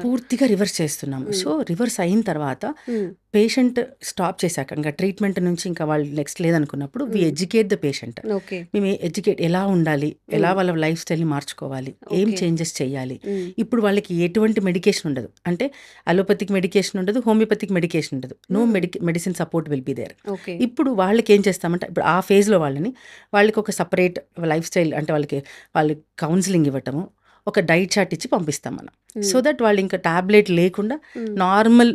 పూర్తిగా రివర్స్ చేస్తున్నాము. సో రివర్స్ అయిన తర్వాత పేషెంట్ స్టాప్ చేశాక ఇంకా ట్రీట్మెంట్ నుంచి ఇంకా వాళ్ళు నెక్స్ట్ లేదనుకున్నప్పుడు వి ఎడ్యుకేట్ ద పేషెంట్. మేము ఎలా ఉండాలి, ఎలా వాళ్ళ లైఫ్ స్టైల్ని మార్చుకోవాలి, ఏం చేంజెస్ చేయాలి. ఇప్పుడు వాళ్ళకి ఎటువంటి మెడికేషన్ ఉండదు, అంటే అలోపతిక్ మెడికేషన్ ఉండదు, హోమియోపతిక్ మెడికేషన్ ఉండదు, no medicine support will be there. ఇప్పుడు వాళ్ళకి ఏం చేస్తామంటే, ఇప్పుడు ఆ ఫేజ్లో వాళ్ళకి ఒక సపరేట్ లైఫ్ స్టైల్, అంటే వాళ్ళకి కౌన్సిలింగ్ ఇవ్వటము, ఒక డైట్ చార్ట్ ఇచ్చి పంపిస్తాం మనం. సో దట్ వాళ్ళు ఇంకా టాబ్లెట్ లేకుండా నార్మల్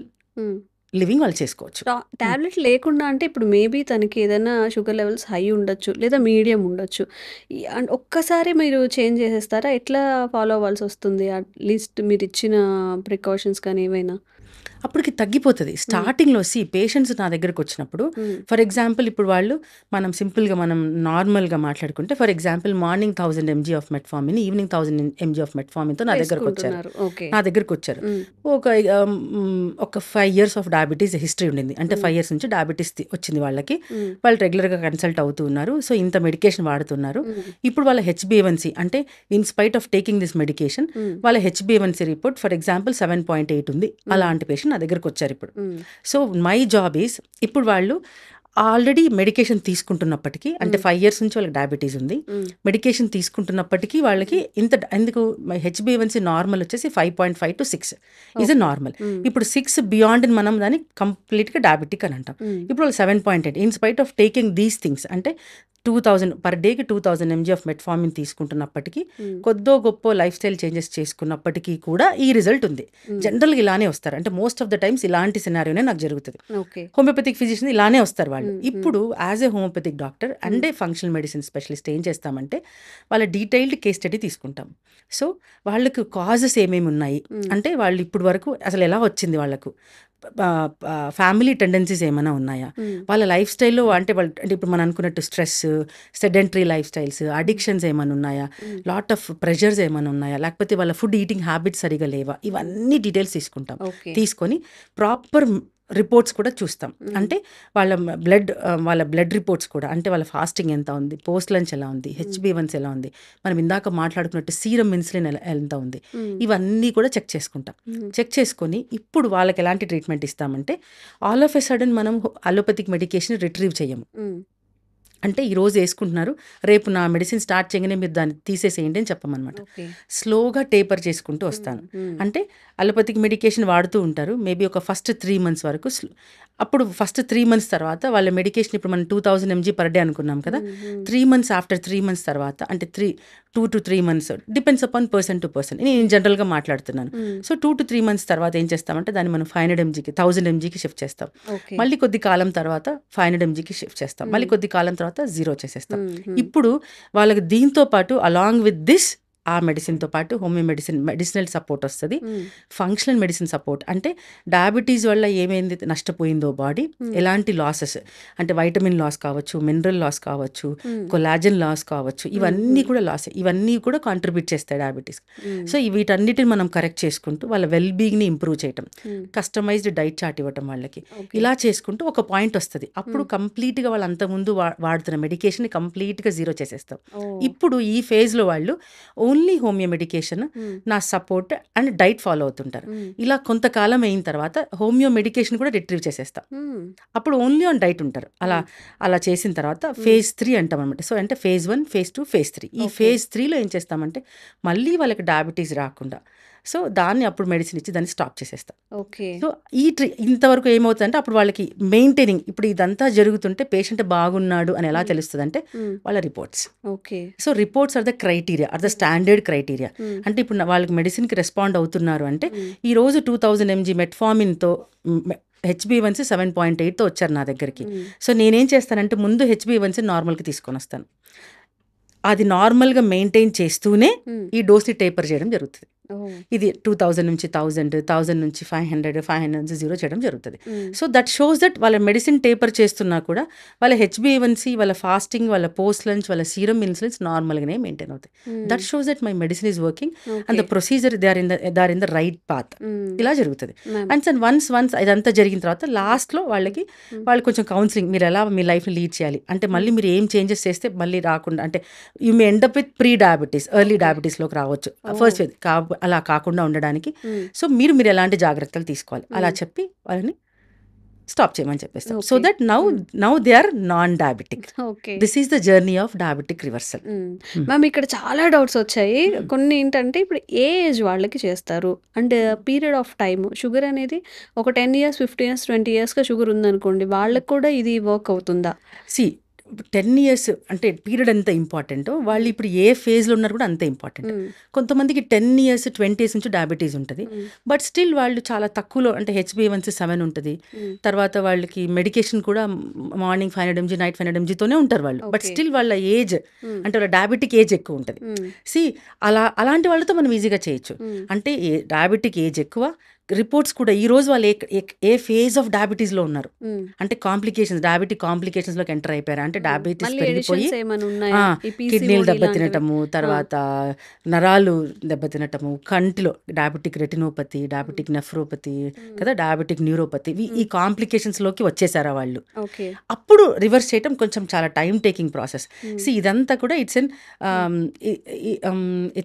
లివింగ్ వాళ్ళు చేసుకోవచ్చు. టాబ్లెట్ లేకుండా అంటే ఇప్పుడు మేబీ తనకి ఏదైనా షుగర్ లెవెల్స్ హై ఉండొచ్చు, లేదా మీడియం ఉండొచ్చు. ఒక్కసారి మీరు చేంజ్ చేసేస్తారా? ఎట్లా ఫాలో అవ్వాల్సి వస్తుంది? అట్లీస్ట్ మీరు ఇచ్చిన ప్రికాషన్స్ కానీ ఏవైనా? అప్పటికి తగ్గిపోతుంది. స్టార్టింగ్లో పేషెంట్స్ నా దగ్గరకు వచ్చినప్పుడు ఫర్ ఎగ్జాంపుల్ ఇప్పుడు వాళ్ళు మనం సింపుల్గా మనం నార్మల్గా మాట్లాడుకుంటే for example morning 1000 mg of metformin, evening 1000 mg of మెట్ఫార్మిన్తో నా దగ్గరకు వచ్చారు. ఒక 5 years ఆఫ్ డయాబెటీస్ హిస్టరీ ఉండింది. అంటే 5 years నుంచి డయాబెటీస్ వచ్చింది వాళ్ళకి. వాళ్ళు రెగ్యులర్గా కన్సల్ట్ అవుతూ ఉన్నారు. సో ఇంత మెడికేషన్ వాడుతున్నారు. ఇప్పుడు వాళ్ళ HbA1c అంటే in spite of taking this medication వాళ్ళ HbA1c రిపోర్ట్ ఫర్ ఎగ్జాంపుల్ 7.8 ఉంది. అలాంటి పేషెంట్ నా దగ్గరకు వచ్చారు ఇప్పుడు. సో మై జాబ్ ఈస్ ఇప్పుడు వాళ్ళు ఆల్రెడీ మెడికేషన్ తీసుకుంటున్నప్పటికీ అంటే 5 years నుంచి వాళ్ళకి డయాబెటీస్ ఉంది. మెడికేషన్ తీసుకుంటున్నప్పటికీ వాళ్ళకి ఎందుకు HbA1c నార్మల్ వచ్చేసి 5.5 to 6 ఈజ్ ఎ నార్మల్. ఇప్పుడు 6 బియాండ్ మనం దాన్ని కంప్లీట్గా డయాబెటిక్ అని అంటాం. ఇప్పుడు వాళ్ళు 7.8 in spite of taking these things అంటే 2000 పర్ డేకి 2000 mg ఆఫ్ మెట్ఫార్మిన్ తీసుకుంటున్నప్పటికీ కొద్దో గొప్ప లైఫ్ స్టైల్ చేంజెస్ చేసుకున్నప్పటికీ కూడా ఈ రిజల్ట్ ఉంది. జనరల్గా ఇలానే వస్తారు. అంటే మోస్ట్ ఆఫ్ ద టైమ్స్ ఇలాంటి సినారియోనే నాకు జరుగుతుంది. హోమియోపతిక్ ఫిజిషియన్ ఇలానే వస్తారు వాళ్ళు. ఇప్పుడు as a homeopathic doctor and A functional medicine specialist ఏం చేస్తామంటే వాళ్ళ డీటెయిల్డ్ కేస్ స్టడీ తీసుకుంటాం. సో వాళ్ళకు కాజెస్ ఏమేమి ఉన్నాయి అంటే వాళ్ళు ఇప్పుడు వరకు అసలు ఎలా వచ్చింది, వాళ్ళకు ఫ్యామిలీ టెండెన్సీస్ ఏమైనా ఉన్నాయా, వాళ్ళ లైఫ్ స్టైల్లో అంటే ఇప్పుడు మనం అనుకున్నట్టు stress, sedentary life styles, addictions ఏమైనా ఉన్నాయా, లాట్ ఆఫ్ ప్రెషర్స్ ఏమైనా ఉన్నాయా, లేకపోతే వాళ్ళ ఫుడ్ ఈటింగ్ హ్యాబిట్స్ సరిగా లేవా, ఇవన్నీ డీటెయిల్స్ తీసుకుంటాం. తీసుకొని ప్రాపర్ రిపోర్ట్స్ కూడా చూస్తాం. అంటే వాళ్ళ బ్లడ్ రిపోర్ట్స్ కూడా అంటే వాళ్ళ ఫాస్టింగ్ ఎంత ఉంది, పోస్ట్ లంచ్ ఎలా ఉంది, HbA1c ఎలా ఉంది, మనం ఇందాక మాట్లాడుకున్నట్టు సీరం ఇన్సులిన్ ఎంత ఉంది, ఇవన్నీ కూడా చెక్ చేసుకుంటాం. చెక్ చేసుకొని ఇప్పుడు వాళ్ళకి ఎలాంటి ట్రీట్మెంట్ ఇస్తామంటే ఆల్ ఆఫ్ ఎ సడన్ మనం అలోపతిక్ మెడికేషన్ రిట్రీవ్ చేయము. అంటే ఈరోజు వేసుకుంటున్నారు, రేపు నా మెడిసిన్ స్టార్ట్ చేయగానే మీరు దాన్ని తీసేసేయండి అని చెప్పమన్నమాట. స్లోగా టేపర్ చేసుకుంటూ వస్తాను. అంటే అలోపతిక్ మెడికేషన్ వాడుతూ ఉంటారు మేబీ ఒక ఫస్ట్ 3 months వరకు. అప్పుడు ఫస్ట్ 3 months తర్వాత వాళ్ళ మెడికేషన్ ఇప్పుడు మనం 2000 mg పర్ డే అనుకున్నాం కదా, 3 months ఆఫ్టర్ 3 months తర్వాత అంటే 2 to 3 months depends upon person to person, నేను జనరల్గా మాట్లాడుతున్నాను. సో 2 to 3 months తర్వాత ఏం చేస్తామంటే దాన్ని మనం 500 mgకి 1000 mgకి షిఫ్ట్ చేస్తాం. మళ్ళీ కొద్ది కాలం తర్వాత 500 mgకి షిఫ్ట్ చేస్తాం. మళ్ళీ కొద్ది కాలం తర్వాత 0 చేసేస్తాం. ఇప్పుడు వాళ్ళకి దీంతో పాటు అలాంగ్ విత్ దిస్ ఆ మెడిసిన్తో పాటు హోమియో మెడిసినల్ సపోర్ట్ వస్తుంది, ఫంక్షనల్ మెడిసిన్ సపోర్ట్. అంటే డయాబెటీస్ వల్ల ఏమైంది నష్టపోయిందో బాడీ, ఎలాంటి లాసెస్ అంటే వైటమిన్ లాస్ కావచ్చు, మినరల్ లాస్ కావచ్చు, కొలాజన్ లాస్ కావచ్చు, ఇవన్నీ కూడా లాస్, ఇవన్నీ కూడా కాంట్రిబ్యూట్ చేస్తాయి డయాబెటీస్. సో వీటన్నిటిని మనం కరెక్ట్ చేసుకుంటూ వాళ్ళ వెల్ బీయింగ్ని ఇంప్రూవ్ చేయటం, కస్టమైజ్డ్ డైట్ చార్ట్ ఇవ్వటం వాళ్ళకి, ఇలా చేసుకుంటూ ఒక పాయింట్ వస్తుంది. అప్పుడు కంప్లీట్గా వాళ్ళు అంతకుముందు వాడుతున్న మెడికేషన్ కంప్లీట్గా 0 చేసేస్తాం. ఇప్పుడు ఈ ఫేజ్లో వాళ్ళు ఓన్లీ హోమియో మెడికేషన్, నా సపోర్ట్ అండ్ డైట్ ఫాలో అవుతుంటారు. ఇలా కొంతకాలం అయిన తర్వాత హోమియో మెడికేషన్ కూడా రిట్రీవ్ చేసేస్తాం. అప్పుడు ఓన్లీ ఆన్ డైట్ ఉంటారు. అలా చేసిన తర్వాత phase 3 అంటాం అనమాట. సో అంటే phase 1, phase 2, phase 3. ఈ phase 3లో ఏం చేస్తామంటే మళ్ళీ వాళ్ళకి డయాబెటీస్ రాకుండా సో దాన్ని అప్పుడు మెడిసిన్ ఇచ్చి దాన్ని స్టాప్ చేసేస్తాం. సో ఇంతవరకు ఏమవుతుందంటే అప్పుడు వాళ్ళకి మెయింటైనింగ్, ఇప్పుడు ఇదంతా జరుగుతుంటే పేషెంట్ బాగున్నాడు అని ఎలా తెలుస్తుంది అంటే వాళ్ళ reports. So reports are the criteria, or the standard criteria. అంటే ఇప్పుడు వాళ్ళకి మెడిసిన్కి రెస్పాండ్ అవుతున్నారు అంటే ఈరోజు 2000 mg మెట్ఫార్మిన్తో HbA1c 7.8తో వచ్చారు నా దగ్గరికి. సో నేనేం చేస్తానంటే ముందు HbA1c నార్మల్కి తీసుకొని వస్తాను. అది నార్మల్గా మెయింటైన్ చేస్తూనే ఈ డోస్ని టేపర్ చేయడం జరుగుతుంది. ఇది 2000 నుంచి 1000 నుంచి 500 నుంచి 0 చేయడం జరుగుతుంది. సో దట్ షోస్ దట్ వాళ్ళ మెడిసిన్ టేపర్ చేస్తున్నా కూడా వాళ్ళ HbA1c, వాళ్ళ ఫాస్టింగ్, వాళ్ళ పోస్ట్ లంచ్, వాళ్ళ సీరం ఇన్సులిన్స్ నార్మల్గానే మెయింటైన్ అవుతాయి. That shows that my medicine is working and the procedure they are in the right path. ఇలా జరుగుతుంది. అండ్ సార్ వన్స్ ఇదంతా జరిగిన తర్వాత లాస్ట్లో వాళ్ళు కొంచెం కౌన్సిలింగ్, మీరు ఎలా మీ లైఫ్ని లీడ్ చేయాలి అంటే మళ్ళీ మీరు ఏం చేంజెస్ చేస్తే మళ్ళీ రాకుండా అంటే you may end up with pre diabetes, early డయాబెటీస్లోకి రావచ్చు ఫస్ట్ ఫేజ్. అలా కాకుండా ఉండడానికి సో మీరు ఎలాంటి జాగ్రత్తలు తీసుకోవాలి అలా చెప్పి వాళ్ళని స్టాప్ చేయమని చెప్పేస్తాం. So that now they are non diabetic. This is the journey of diabetic reversal. Ma'am ఇక్కడ చాలా డౌట్స్ వచ్చాయి. కొన్ని ఏంటంటే ఇప్పుడు ఏ ఏజ్ వాళ్ళకి చేస్తారు and period of time, sugar అనేది ఒక 10 years 15 years 20 yearsగా షుగర్ ఉందనుకోండి, వాళ్ళకి కూడా ఇది వర్క్ అవుతుందా? 10 years అంటే పీరియడ్ ఎంత ఇంపార్టెంటో వాళ్ళు ఇప్పుడు ఏ ఫేజ్లో ఉన్నారు కూడా అంతే ఇంపార్టెంట్. కొంతమందికి 10 years 20 years నుంచి డయాబెటీస్ ఉంటుంది, బట్ స్టిల్ వాళ్ళు చాలా తక్కువలో అంటే HbA1c 7 ఉంటుంది. తర్వాత వాళ్ళకి మెడికేషన్ కూడా మార్నింగ్ 500 mg నైట్ 500 mgతోనే ఉంటారు వాళ్ళు, బట్ స్టిల్ వాళ్ళ ఏజ్ అంటే వాళ్ళ డయాబెటిక్ ఏజ్ ఎక్కువ ఉంటుంది. అలాంటి వాళ్ళతో మనం ఈజీగా చేయొచ్చు. అంటే డయాబెటిక్ ఏజ్ ఎక్కువ, రిపోర్ట్స్ కూడా ఈ రోజు వాళ్ళు ఏ ఫేజ్ ఆఫ్ డయాబెటీస్లో ఉన్నారు, అంటే డయాబెటిక్ కాంప్లికేషన్స్లోకి ఎంటర్ అయిపోయారు, అంటే డయాబెటీస్ మళ్ళీ పెరిగిపోయి ఎడిషన్స్ ఏమైనా ఉన్నాయా ఈ కిడ్నీలు పీసీఓడి లాంటివి? దెబ్బతినటము, తర్వాత నరాలు దెబ్బతినటము, కంటిలో డయాబెటిక్ రెటినోపతి, డయాబెటిక్ నెఫ్రోపతి కదా, డయాబెటిక్ న్యూరోపతి, ఈ కాంప్లికేషన్స్లోకి వచ్చేసారా వాళ్ళు. ఓకే. అప్పుడు రివర్స్ చేయటం కొంచెం చాలా టైం టేకింగ్ ప్రాసెస్. ఇదంతా కూడా ఇట్స్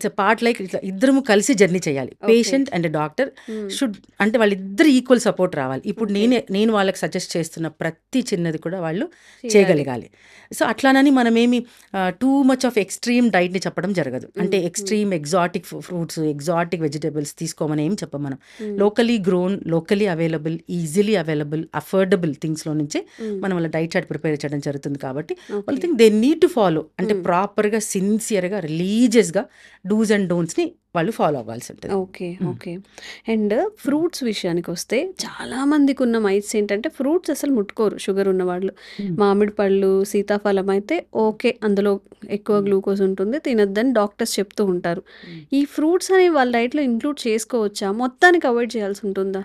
ఎ పార్ట్ లైక్ ఇట్లా ఇద్దరము కలిసి జర్నీ చేయాలి. పేషెంట్ అండ్ డాక్టర్ షుడ్, అంటే వాళ్ళిద్దరు ఈక్వల్ సపోర్ట్ రావాలి. ఇప్పుడు నేను వాళ్ళకి సజెస్ట్ చేస్తున్న ప్రతి చిన్నది కూడా వాళ్ళు చేయగలగాలి. సో అట్లానని మనమేమి టూ మచ్ ఆఫ్ ఎక్స్ట్రీమ్ డైట్ని చెప్పడం జరగదు. అంటే extreme exotic fruits, exotic vegetables తీసుకోమని ఏం చెప్పం మనం. Locally grown, locally available, easily available, affordable థింగ్స్లో నుంచి మనం వాళ్ళ డైట్ చార్ట్ ప్రిపేర్ చేయడం జరుగుతుంది. కాబట్టి వాళ్ళు think they need to follow, అంటే ప్రాపర్గా సిన్సియర్గా రిలీజియస్గా డూస్ అండ్ డోంట్స్ని వాళ్ళు ఫాలో అవ్వాల్సి ఉంటుంది. ఓకే. ఓకే. అండ్ ఫ్రూట్స్ విషయానికి వస్తే చాలా మందికి ఉన్న మైట్స్ ఏంటంటే ఫ్రూట్స్ అసలు ముట్టుకోరు షుగర్ ఉన్నవాళ్ళు. మామిడి పళ్ళు, సీతాఫలం అయితే ఓకే, అందులో ఎక్కువ గ్లూకోజ్ ఉంటుంది, తినొద్దని డాక్టర్స్ చెప్తూ ఉంటారు. ఈ ఫ్రూట్స్ అనేవి వాళ్ళ డైట్లో ఇంక్లూడ్ చేసుకోవచ్చా, మొత్తానికి అవాయిడ్ చేయాల్సి ఉంటుందా?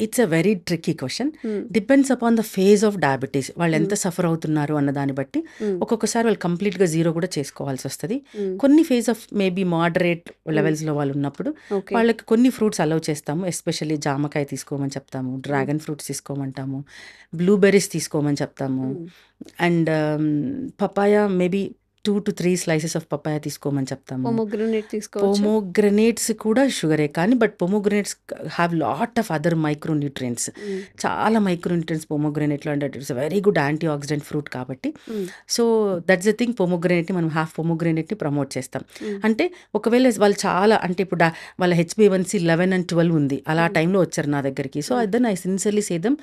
It's a very tricky question. Depends upon the phase of diabetes, వాళ్ళు ఎంత సఫర్ అవుతున్నారు అన్న దాన్ని బట్టి ఒక్కొక్కసారి వాళ్ళు కంప్లీట్గా జీరో కూడా చేసుకోవాల్సి వస్తుంది. కొన్ని ఫేజ్ ఆఫ్ మేబీ మోడరేట్ లెవెల్స్లో వాళ్ళు ఉన్నప్పుడు వాళ్ళకి కొన్ని ఫ్రూట్స్ అలౌ చేస్తాము. ఎస్పెషల్లీ జామకాయ తీసుకోమని చెప్తాము, డ్రాగన్ ఫ్రూట్స్ తీసుకోమంటాము, బ్లూబెర్రీస్ తీసుకోమని చెప్తాము, and papaya maybe 2 to 3 slices of papaya తీసుకోమని చెప్తాము. పొమోగ్రనేట్స్ కూడా షుగరే, కానీ but pomegranates have lot of other micronutrients, చాలా మైక్రోన్యూట్రియంట్స్ పొమోగ్రనేట్లో, అంటే it's very good antioxidant fruit కాబట్టి. సో దట్స్ ద థింగ్, పొమోగ్రనేట్ని మనం హాఫ్ పొమోగ్రనేట్ని ప్రమోట్ చేస్తాం. అంటే ఒకవేళ వాళ్ళు చాలా, అంటే ఇప్పుడు వాళ్ళ HbA1c 11 and 12 ఉంది, అలా టైంలో వచ్చారు నా దగ్గరికి. So then I sincerely say them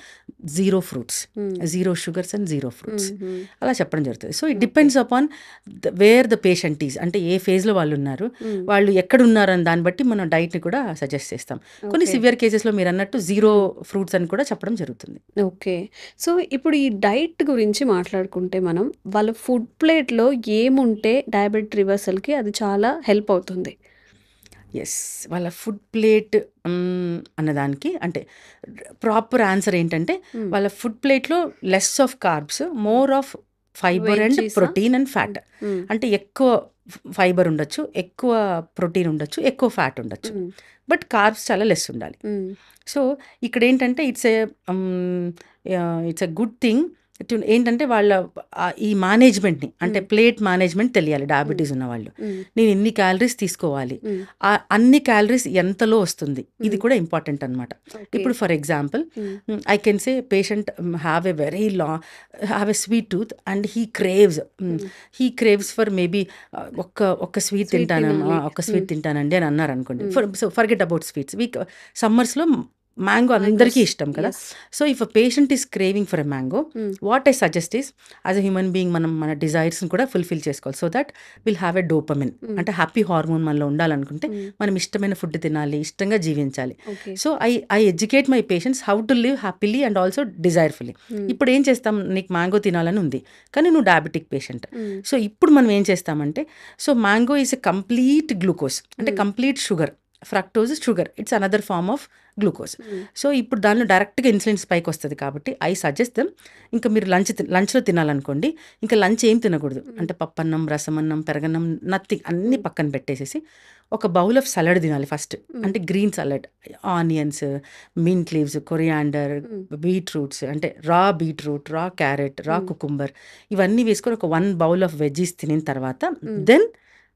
zero fruits, zero sugars and zero fruits అలా చెప్పడం జరుగుతుంది. So it depends upon where the patient is, అంటే ఏ ఫేజ్లో వాళ్ళు ఉన్నారు, వాళ్ళు ఎక్కడ ఉన్నారు అని దాన్ని బట్టి మనం డైట్ని కూడా సజెస్ట్ చేస్తాం. కొన్ని సివియర్ కేసెస్లో మీరు అన్నట్టు జీరో ఫ్రూట్స్ అని కూడా చెప్పడం జరుగుతుంది. ఓకే. సో ఇప్పుడు ఈ డైట్ గురించి మాట్లాడుకుంటే మనం వాళ్ళ ఫుడ్ ప్లేట్లో ఏముంటే డయాబెటిక్ రివర్సల్కి అది చాలా హెల్ప్ అవుతుంది? ఎస్, వాళ్ళ ఫుడ్ ప్లేట్ అన్నదానికి అంటే ప్రాపర్ ఆన్సర్ ఏంటంటే వాళ్ళ ఫుడ్ ప్లేట్లో less of carbs, more of fibre and protein and fat. అంటే ఎక్కువ ఫైబర్ ఉండొచ్చు, ఎక్కువ ప్రోటీన్ ఉండొచ్చు, ఎక్కువ ఫ్యాట్ ఉండొచ్చు, బట్ కార్బ్స్ చాలా లెస్ ఉండాలి. సో ఇక్కడ ఏంటంటే ఇట్స్ ఎ గుడ్ థింగ్ ఏంటంటే వాళ్ళ ఈ మేనేజ్మెంట్ని, అంటే ప్లేట్ మేనేజ్మెంట్ తెలియాలి. డయాబెటీస్ ఉన్న వాళ్ళు నేను ఎన్ని క్యాలరీస్ తీసుకోవాలి, అన్ని క్యాలరీస్ ఎంతలో వస్తుంది, ఇది కూడా ఇంపార్టెంట్ అనమాట. ఇప్పుడు for example I can say patient have a sweet tooth and he craves for maybe ఒక్క స్వీట్ తింటానండి అని అన్నారు అనుకోండి. Forget about sweets. సమ్మర్స్లో మ్యాంగో అందరికీ ఇష్టం కదా. So if a patient is craving for a mango, what I suggest is as a human being మనం మన డిజైర్స్ని కూడా ఫుల్ఫిల్ చేసుకోవాలి. So that will have a dopamine, అంటే హ్యాపీ హార్మోన్ మనలో ఉండాలనుకుంటే మనం ఇష్టమైన ఫుడ్ తినాలి, ఇష్టంగా జీవించాలి. So I educate my patients how to live happily and also desirefully. ఇప్పుడు ఏం చేస్తాం, నీకు మ్యాంగో తినాలని ఉంది కానీ నువ్వు డయాబెటిక్ పేషెంట్. సో ఇప్పుడు మనం ఏం చేస్తామంటే, so mango is a complete glucose, అంటే complete sugar. Fructose sugar, its another form of glucose. So ఇప్పుడు దానిలో డైరెక్ట్గా ఇన్సులిన్ స్పైక్ వస్తుంది కాబట్టి ఐ సజెస్ట్ దెమ్, ఇంకా మీరు లంచ్లో తినాలనుకోండి, ఇంకా లంచ్ ఏం తినకూడదు, అంటే పప్పన్నం, రసమన్నం, పెరగన్నం, నథింగ్, అన్నీ పక్కన పెట్టేసేసి ఒక బౌల్ ఆఫ్ సలాడ్ తినాలి ఫస్ట్. అంటే green salad, onions, mint leaves, coriander, beetroots, అంటే రా బీట్రూట్, రా క్యారెట్, రా కుకుంబర్, ఇవన్నీ వేసుకొని ఒక 1 బౌల్ ఆఫ్ వెజ్జీస్ తినిన తర్వాత then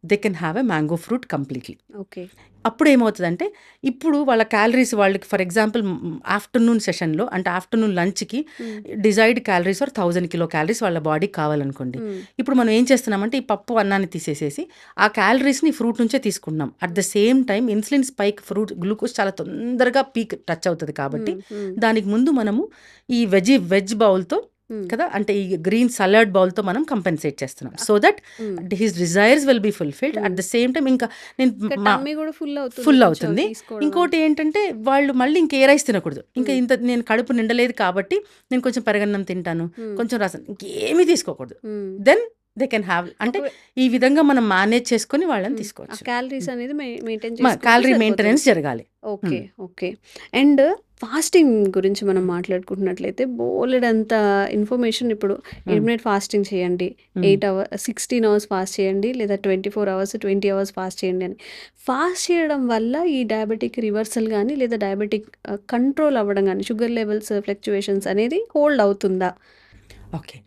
they can have a mango fruit completely. Okay. అప్పుడు ఏమవుతుందంటే, ఇప్పుడు వాళ్ళ క్యాలరీస్ వాళ్ళకి ఫర్ ఎగ్జాంపుల్ ఆఫ్టర్నూన్ సెషన్లో, అంటే ఆఫ్టర్నూన్ లంచ్కి డిజైర్డ్ క్యాలరీస్ ఆర్ 1000 కిలోకాలరీస్ వాళ్ళ బాడీకి కావాలనుకోండి. ఇప్పుడు మనం ఏం చేస్తున్నామంటే ఈ పప్పు అన్నాన్ని తీసేసేసి ఆ క్యాలరీస్ని ఫ్రూట్ నుంచే తీసుకుంటున్నాం. At the same time insulin spike, fruit glucose చాలా తొందరగా పీక్ టచ్ అవుతుంది కాబట్టి దానికి ముందు మనము ఈ వెజ్ బౌల్తో కదా, అంటే ఈ గ్రీన్ సలాడ్ బౌల్తో మనం కంపెన్సేట్ చేస్తున్నాం. So that his desires will be fulfilled. At the same time ఇంకా ఫుల్ అవుతుంది. ఇంకోటి ఏంటంటే వాళ్ళు మళ్ళీ ఇంకే రైస్ తినకూడదు. ఇంకా ఇంత నేను కడుపు నిండలేదు కాబట్టి నేను కొంచెం పెరగన్నం తింటాను, కొంచెం రసం, ఇంకేమీ తీసుకోకూడదు. దెన్ దే కెన్ హ్యావ్, అంటే ఒకవే ఈ విధంగా మనం మేనేజ్ చేసుకొని వాళ్ళని ఆ తీసుకోవచ్చు. క్యాలరీస్ అనేది మెయింటైన్ చేసుకుంటే క్యాలరీ సరిపోతది. మెయింటెనెన్స్ జరగాలి. ఓకే. ఓకే. అండ్ ఫాస్టింగ్ గురించి మనం మాట్లాడుకుంటున్నట్లయితే బోలెడంత ఇన్ఫర్మేషన్ ఇప్పుడు ఇంటర్మిటెంట్ ఫాస్టింగ్ చేయండి. 16 అవర్స్ ఫాస్ట్ చేయండి. లేదా 24 అవర్స్, 20 అవర్స్ ఫాస్ట్ చేయండి అని. ఫాస్ట్ చేయడం వల్ల ఈ డయాబెటిక్ రివర్సల్ గానీ, లేదా డయాబెటిక్ కంట్రోల్ అవ్వడం గానీ, షుగర్ లెవెల్స్ ఫ్లక్చుయేషన్స్ అనేది హోల్డ్ అవుతుందా? Okay.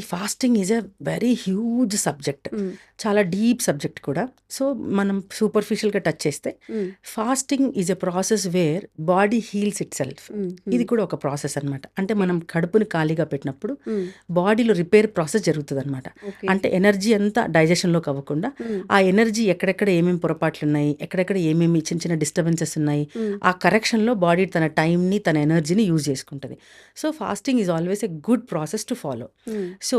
Fasting is a very huge subject. హ్మ్. చాలా డీప్ సబ్జెక్ట్ కూడా. సో, మనం సూపర్ఫిషియల్‌గా టచ్ చేస్తే హ్మ్. Fasting is a process where body heels itself. హ్మ్. ఇది హ్మ్. కూడా ఒక ప్రాసెస్ అనమాట. అంటే ఓకే. మనం కడుపుని ఖాళీగా పెట్టినప్పుడు హ్మ్. బాడీలో రిపేర్ ప్రాసెస్ జరుగుతదనమాట. ఓకే. అంటే ఎనర్జీ అంతా డైజెషన్‌లోకి అవ్వకుండా, హ్మ్. ఆ ఎనర్జీ ఎక్కడెక్కడ ఏమేమి పొరపాట్లున్నాయి, ఎక్కడెక్కడ ఏమేమి చిన్న చిన్న డిస్టర్బెన్సెస్ ఉన్నాయి, హ్మ్. ఆ కరెక్షన్‌లో బాడీ తన టైమ్‌ని, తన ఎనర్జీని యూజ్ చేసుకుంటది. So, fasting is always a good process to follow. హ్మ్. సో,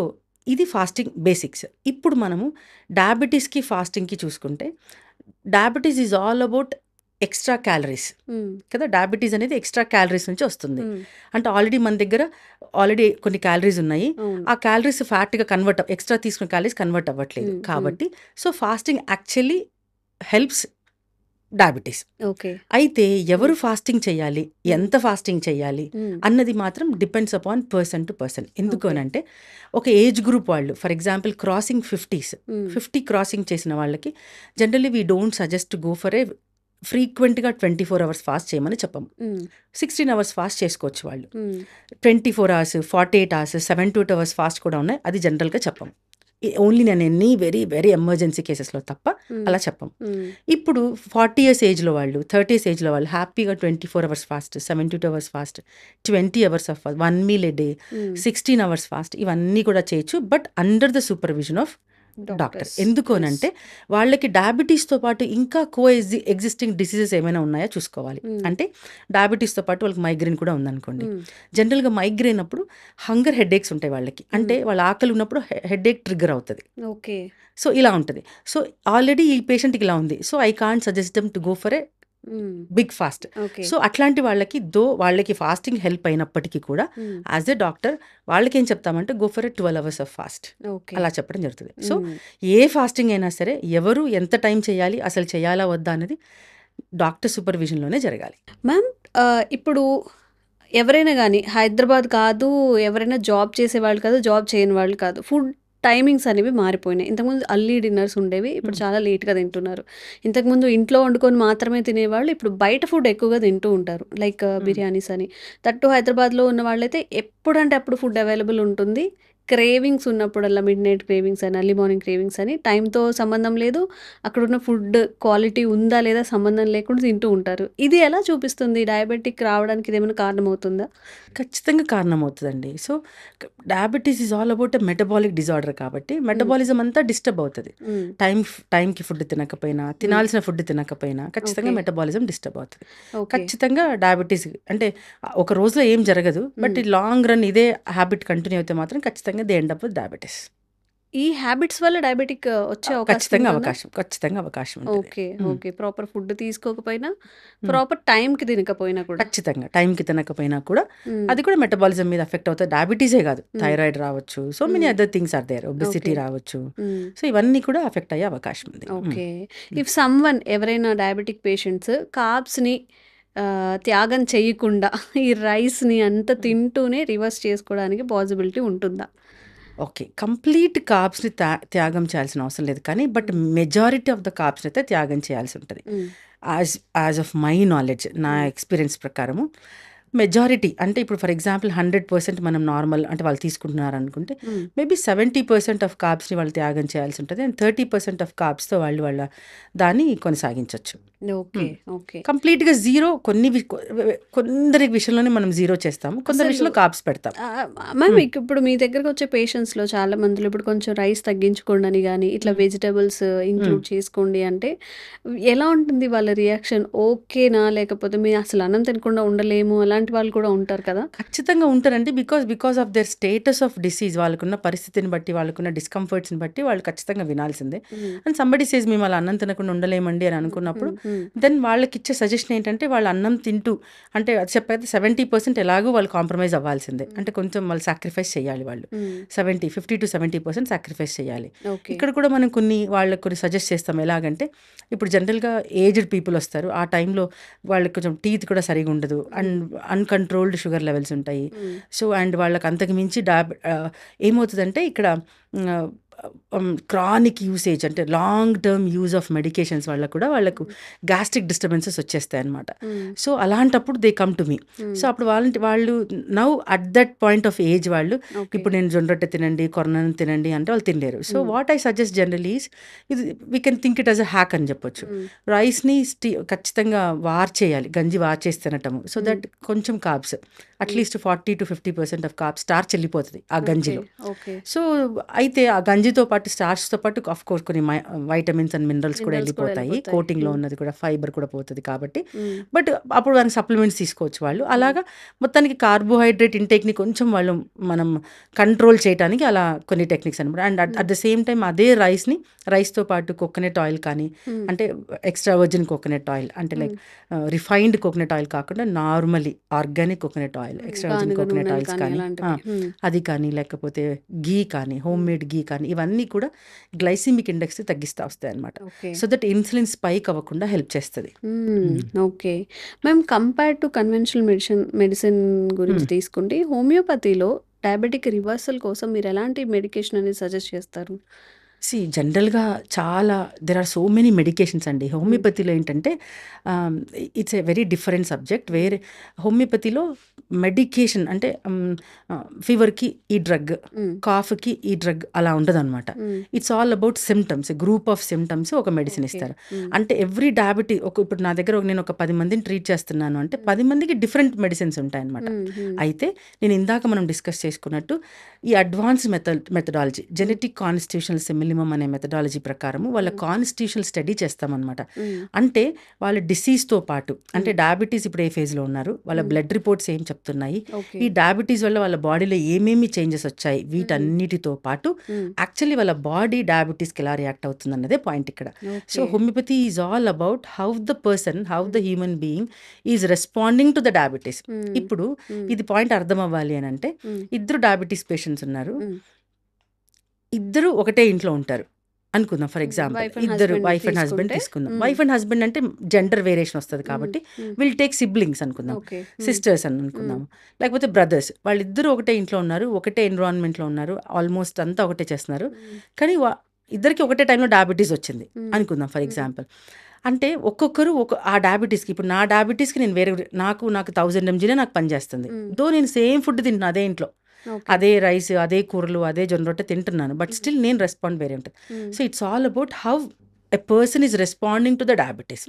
ఇది ఫాస్టింగ్ బేసిక్స్. ఇప్పుడు మనము డయాబెటిస్‌కి, ఫాస్టింగ్‌కి చూసుకుంటే, diabetes is all about extra calories హ్మ్. కదా! డయాబెటిస్ అనేది ఎక్స్‌ట్రా క్యాలరీస్ నుంచి వస్తుంది. హ్మ్. అంటే ఆల్రెడీ మన దగ్గర కొన్ని క్యాలరీస్ ఉన్నాయి. అవును. ఆ క్యాలరీస్ ఫ్యాట్‌గా ఎక్స్‌ట్రా తీసుకున్న క్యాలరీస్ కన్వర్ట్ అవ్వట్లేదు. హ్మ్. హ్మ్. కాబట్టి so, fasting actually helps diabetes. Okay. అయితే హ్మ్. ఎవరు ఫాస్టింగ్ చేయాలి? హ్మ్. ఎంత ఫాస్టింగ్ చేయాలి? హ్మ్. అన్నది మాత్రం depends upon person to person. ఎందుకు ఓకే. అనంటే, ఒక ఏజ్ గ్రూప్ వాళ్ళు ఫర్ ఎగ్జాంపుల్ క్రాసింగ్ 50స్, హ్మ్. 50 క్రాసింగ్ చేసిన వాళ్ళకి generally we don't suggest to go for a ఫ్రీక్వెంట్‌గా 24 అవర్స్ ఫాస్ట్ చేయమని చెప్పము. హ్మ్. 16 అవర్స్ ఫాస్ట్ చేసుకోవచ్చు వాళ్ళు. హ్మ్. 24 అవర్స్, 48 అవర్స్, 72 అవర్స్ ఫాస్ట్ కూడా ఉన్నాయి. అది జనరల్‌గా చెప్పము. ఓన్లీ నేను ఎన్ని వెరీ వెరీ ఎమర్జెన్సీ కేసెస్‌లో తప్ప హ్మ్. అలా చెప్పము. హ్మ్. ఇప్పుడు 40 ఇయర్స్ ఏజ్‌లో వాళ్ళు, 30 ఇయర్స్ ఏజ్‌లో వాళ్ళు హ్యాపీగా 24 hours fast, 72 hours fast, 20 hours of 1 meal a day, హ్మ్. 16 అవర్స్ ఫాస్ట్ ఇవన్నీ కూడా చేయొచ్చు. But under the supervision of doctor. Doctors. ఎందుకు యెస్. అనంటే, వాళ్ళకి డయాబెటీస్‌తో పాటు ఇంకా ఎగ్జిస్టింగ్ డిసీజెస్ ఏమైనా ఉన్నాయా చూసుకోవాలి. హ్మ్. అంటే డయాబెటీస్‌తో పాటు వాళ్ళకి మైగ్రేన్ కూడా ఉందనుకోండి. హ్మ్. జనరల్‌గా మైగ్రేన్ అప్పుడు హంగర్ హెడేక్స్ ఉంటాయి వాళ్ళకి. అంటే హ్మ్. వాళ్ళ ఆకలి ఉన్నప్పుడు హెడేక్ ట్రిగ్గర్ అవుతది. ఓకే. సో, ఇలా ఉంటది. సో, ఆల్రెడీ ఈ పేషెంట్‌కి ఇలా ఉంది. So, I can't suggest them to go for a hmm. Big fast. Okay. So, అట్లాంటి వాళ్ళకి వాళ్ళకి ఫాస్టింగ్ హెల్ప్ అయినప్పటికీ కూడా హ్మ్. యాస్ ఎ డాక్టర్ వాళ్ళకేం చెప్తామంటే go for a 12 hours of fast. Okay. అలా చెప్పడం జరుగుతది. సో, హ్మ్. ఏ ఫాస్టింగ్ అయినా సరే ఎవరు ఎంత టైం చేయాలి, అసలు చేయాలా వద్దా అనేది డాక్టర్ సూపర్విజన్‌లోనే జరగాలి. మ్యామ్ ఇప్పుడు ఎవరైనా గానీ హైదరాబాద్ కాదు, ఎవరైనా జాబ్ చేసేవాళ్ళు కాదు, జాబ్ చేయని వాళ్ళు కాదు. ఫుడ్ టైమింగ్స్ అనేవి మారిపోయినాయి. ఇంతకుముందు అర్లీ డిన్నర్స్ ఉండేవి. ఇప్పుడు చాలా లేట్‌గా తింటున్నారు. ఇంతకుముందు ఇంట్లో వండుకొని మాత్రమే తినేవాళ్ళు. ఇప్పుడు బయట ఫుడ్ ఎక్కువగా తింటూ ఉంటారు. లైక్ బిర్యానీస్ అని. దట్టు హైదరాబాద్‌లో ఉన్న వాళ్ళైతే ఎప్పుడంటే అప్పుడు ఫుడ్ అవైలబుల్ ఉంటుంది. క్రేవింగ్స్ ఉన్నప్పుడల్లా మిడ్‌నైట్ క్రేవింగ్స్ అని, ఎర్లీ మార్నింగ్ క్రేవింగ్స్ అని టైమ్‌తో సంబంధం లేదు. అక్కడున్న ఫుడ్ క్వాలిటీ ఉందా లేదా సంబంధం లేకుండా తింటూ ఉంటారు. ఇది ఎలా చూపిస్తుంది? డయాబెటిక్ రావడానికి ఇదేమైనా కారణమవుతుందా? ఖచ్చితంగా కారణమవుతదండి. So, diabetes is all about a metabolic disorder కాబట్టి హ్మ్. మెటబాలిజం అంతా డిస్టర్బ్ అవుతది. హ్మ్. టైంకి ఫుడ్ తినకపోయినా, హ్మ్. తినాల్సిన ఫుడ్ తినకపోయినా ఖచ్చితంగా ఓకే. మెటబాలిజం డిస్టర్బ్ అవుతది. ఓకే. ఖచ్చితంగా డయాబెటిస్ అంటే ఒక రోజులో ఏం జరగదు. బట్ హ్మ్. ఈ లాంగ్ రన్ ఇదే హ్యాబిట్ కంటిన్యూ అయితే మాత్రం ఖచ్చితంగా they end up with diabetes. ఈ హ్యాబిట్స్ వల్ల డయాబెటిక్ వచ్చే అవకాశం ఉంటుందా? ఖచ్చితంగా అవకాశం ఉంటది. ఓకే. హ్మ్. ఓకే. ప్రాపర్ ఫుడ్ తీసుకోకపోయినా, హ్మ్. ప్రాపర్ టైమ్‌కి తినకపోయినా కూడా. ఖచ్చితంగా. టైంకి తినకపోయినా కూడా హ్మ్. అది కూడా మెటబాలిజం మీద ఎఫెక్ట్ అవుతది. డయాబెటిసే కాదు. హ్మ్. థైరాయిడ్ రావచ్చు. So many hmm. Other things are there. Obesity okay. రావచ్చు. హ్మ్. సో ఇవన్నీ కూడా ఎఫెక్ట్ అయ్యే అవకాశం ఉంది. ఓకే. ఇఫ్ సమ్‌వన్ ఎవరైనా డయాబెటిక్ పేషెంట్స్ కార్బ్స్‌ని త్యాగం చేయకుండా ఈ రైస్‌ని అంతా తింటూనే రివర్స్ చేసుకోవడానికి పాసిబిలిటీ ఉంటుందా? ఓకే. కంప్లీట్ కార్బ్స్‌ని త్యాగం చేయాల్సిన అవసరం లేదు. కానీ బట్ మెజారిటీ ఆఫ్ ద కార్బ్స్‌ని అయితే త్యాగం చేయాల్సి ఉంటది. హ్మ్. యాజ్ ఆఫ్ మై నాలెడ్జ్ నా హ్మ్. ఎక్స్‌పీరియన్స్ ప్రకారము మెజారిటీ అంటే ఇప్పుడు ఫర్ ఎగ్జాంపుల్ 100% మనం నార్మల్ అంటే వాళ్ళు తీసుకుంటున్నారనుకుంటే హ్మ్. మేబీ 70% ఆఫ్ కార్బ్స్‌ని వాళ్ళు త్యాగం చేయాల్సి ఉంటది. అండ్ 30% ఆఫ్ కార్బ్స్‌తో వాళ్ళ దాన్ని కొనసాగించొచ్చు. ఓకే. ఓకే. కంప్లీట్‌గా జీరో కొందరి విషయంలోనే మనం జీరో చేస్తాము. కొందరి అసలు విషయంలో కార్బ్స్ పెడతాం. మ్యామ్ ఇప్పుడు మీ దగ్గరకొచ్చే పేషెంట్స్‌లో చాలా మందిలో ఇప్పుడు కొంచెం రైస్ తగ్గించుకోండని గాని, ఇట్లా వెజిటబుల్స్ ఇంక్లూడ్ చేసుకోండి అంటే ఎలా ఉంటుంది వాళ్ళ రియాక్షన్? ఓకేనా? లేకపోతే మేము అసలు అన్నం తినకుండా ఉండలేము అలాంటి వాళ్ళు కూడా ఉంటారు కదా! ఖచ్చితంగా ఉంటారండి. Because of their status of disease వాళ్ళకున్న పరిస్థితిని బట్టి, వాళ్ళకున్న డిస్కంఫర్ట్స్‌ని బట్టి వాళ్ళు ఖచ్చితంగా వినాల్సిందే. హ్మ్. అండ్ సంబడీ సేస్ మేము అలా అన్నం తినకుండా ఉండలేమండి అని అనుకున్నప్పుడు దెన్ వాళ్ళకిచ్చే సజెషన్ ఏంటంటే వాళ్ళు అన్నం తింటూ అంటే అది చెప్పైతే 70% ఎలాగో వాళ్ళు కాంప్రమైజ్ అవ్వాల్సిందే. అంటే కొంచెం వాళ్ళు సాక్రిఫైస్ చేయాలి వాళ్ళు. 50 to 70% సాక్రిఫైస్ చేయాలి. ఓకే. ఇక్కడ కూడా మనం వాళ్ళకి కొన్ని సజెస్ట్ చేస్తాం. ఎలాగంటే ఇప్పుడు జనరల్‌గా ఏజ్డ్ పీపుల్ వస్తారు. ఆ టైంలో వాళ్ళకి కొంచెం టీత్ కూడా సరిగ్గా ఉండదు. అండ్ అన్‌కంట్రోల్డ్ షుగర్ లెవెల్స్ ఉంటాయి. సో అండ్ వాళ్ళకి అంతకు మించి ఏమవుతుందంటే ఇక్కడ క్రానిక్ యూసేజ్ అంటే long term use of medications వల్ల కూడా వాళ్ళకు గ్యాస్ట్రిక్ డిస్టర్బెన్సెస్ వచ్చేస్తాయి అనమాట. సో అలాంటప్పుడు they come to me. So అప్పుడు వాళ్ళు now at that point of age వాళ్ళు ఇప్పుడు నేను జొన్న రొట్టె తినండి, కొరనను తినండి అంటే వాళ్ళు తినలేరు. So what I suggest generally is ఇది we can think it as a hack అని చెప్పొచ్చు. రైస్ని ఖచ్చితంగా చేయాలి, గంజి చేసి తినటము. సో దట్ కొంచెం carbs at least 40 to 50% of carbs starch వెళ్ళిపోతుంది ఆ గంజిలో. సో అయితే ఆ గంజితో పాటు స్టార్చ్తో పాటు ఆఫ్ కోర్స్ కొన్ని వైటమిన్స్ అండ్ మినరల్స్ కూడా వెళ్ళిపోతాయి. కోటింగ్లో ఉన్నది కూడా ఫైబర్ కూడా పోతుంది కాబట్టి. బట్ అప్పుడు దానికి సప్లిమెంట్స్ తీసుకోవచ్చు వాళ్ళు. అలాగా మొత్తానికి కార్బోహైడ్రేట్ ఇంటేక్ని కొంచెం వాళ్ళు మనం కంట్రోల్ చేయడానికి అలా కొన్ని టెక్నిక్స్ అనమాట. And at the same time అదే రైస్తో పాటు కోకోనట్ ఆయిల్ కానీ అంటే ఎక్స్ట్రా వర్జిన్ కోకోనట్ ఆయిల్ అంటే లైక్ రిఫైన్డ్ కోకోనట్ ఆయిల్ కాకుండా normally organic coconut oil, extra virgin coconut oils కానీ అది కానీ లేకపోతే గీ కానీ హోమ్ మేడ్ గీ కానీ ఇవన్నీ కూడా గ్లైసిమిక్ ఇండెక్స్ తగ్గిస్తూ వస్తాయి అనమాట. సో దట్ ఇన్సులిన్ స్పైక్ అవ్వకుండా హెల్ప్ చేస్తుంది. Okay ma'am, compare to conventional medicine గురించి తీసుకుంటే హోమియోపతిలో డయాబెటిక్ రివర్సల్ కోసం మీరు ఎలాంటి మెడికేషన్ అనేది సజెస్ట్ చేస్తారు? జనరల్గా చాలా there are so many medications అండి. హోమియోపతిలో ఏంటంటే it's a very different subject. వేరే హోమియోపతిలో మెడికేషన్ అంటే ఫీవర్కి ఈ డ్రగ్, కాఫ్కి ఈ డ్రగ్ అలా ఉండదు అనమాట. It's all about symptoms, group of symptoms ఒక మెడిసిన్ ఇస్తారు. అంటే ఎవ్రీ డయాబెటీస్ ఇప్పుడు నా దగ్గర నేను ఒక 10 మందిని ట్రీట్ చేస్తున్నాను అంటే 10 మందికి డిఫరెంట్ మెడిసిన్స్ ఉంటాయి అనమాట. అయితే నేను ఇందాక మనం డిస్కస్ చేసుకున్నట్టు ఈ advance methodology genetic constitutional similimum అనే మెథడాలజీ ప్రకారము వాళ్ళ కాన్స్టిట్యూషనల్ స్టడీ చేస్తామన్నమాట. అంటే వాళ్ళ డిసీజ్తో పాటు అంటే డయాబెటీస్ ఇప్పుడు ఏ ఫేజ్లో ఉన్నారు, వాళ్ళ బ్లడ్ రిపోర్ట్స్ ఏం చెప్తున్నాయి, ఈ డయాబెటీస్ వల్ల వాళ్ళ బాడీలో ఏమేమి చేంజెస్ వచ్చాయి, వీటన్నిటితో పాటు యాక్చువల్లీ వాళ్ళ బాడీ డయాబెటీస్కి ఎలా రియాక్ట్ అవుతుంది అన్నదే పాయింట్ ఇక్కడ. So homeopathy is all about how the human being is responding to the diabetes. ఇప్పుడు ఇది పాయింట్ అర్థం అవ్వాలి అని అంటే ఇద్దరు డయాబెటీస్ పేషెంట్స్ ఉన్నారు, ఇద్దరు ఒకటే ఇంట్లో ఉంటారు అనుకుందాం. ఫర్ ఎగ్జాంపుల్ ఇద్దరు వైఫ్ అండ్ హస్బెండ్ తీసుకుందాం. వైఫ్ అండ్ హస్బెండ్ అంటే జెండర్ వేరియేషన్ వస్తుంది కాబట్టి విల్ టేక్ సిబ్లింగ్స్ అనుకుందాం, సిస్టర్స్ అని అనుకుందాం, లేకపోతే బ్రదర్స్. వాళ్ళిద్దరూ ఒకటే ఇంట్లో ఉన్నారు, ఒకటే ఎన్విరాన్మెంట్లో ఉన్నారు, ఆల్మోస్ట్ అంతా ఒకటే చేస్తున్నారు, కానీ ఇద్దరికి ఒకటే టైంలో డయాబెటీస్ వచ్చింది అనుకుందాం ఫర్ ఎగ్జాంపుల్. అంటే ఒక్కొక్కరు ఆ డయాబెటీస్కి, ఇప్పుడు నా డయాబెటీస్కి నేను వేరే నాకు 1000 mgనే నాకు పనిచేస్తుంది. దో నేను సేమ్ ఫుడ్ తింటున్నా అదే ఇంట్లో, అదే రైస్, అదే కూరలు, అదే జొన్న రొట్టె తింటున్నాను, బట్ స్టిల్ నేను రెస్పాండ్ వేరే ఉంటుంది. So it's all about how a person is responding to the diabetes.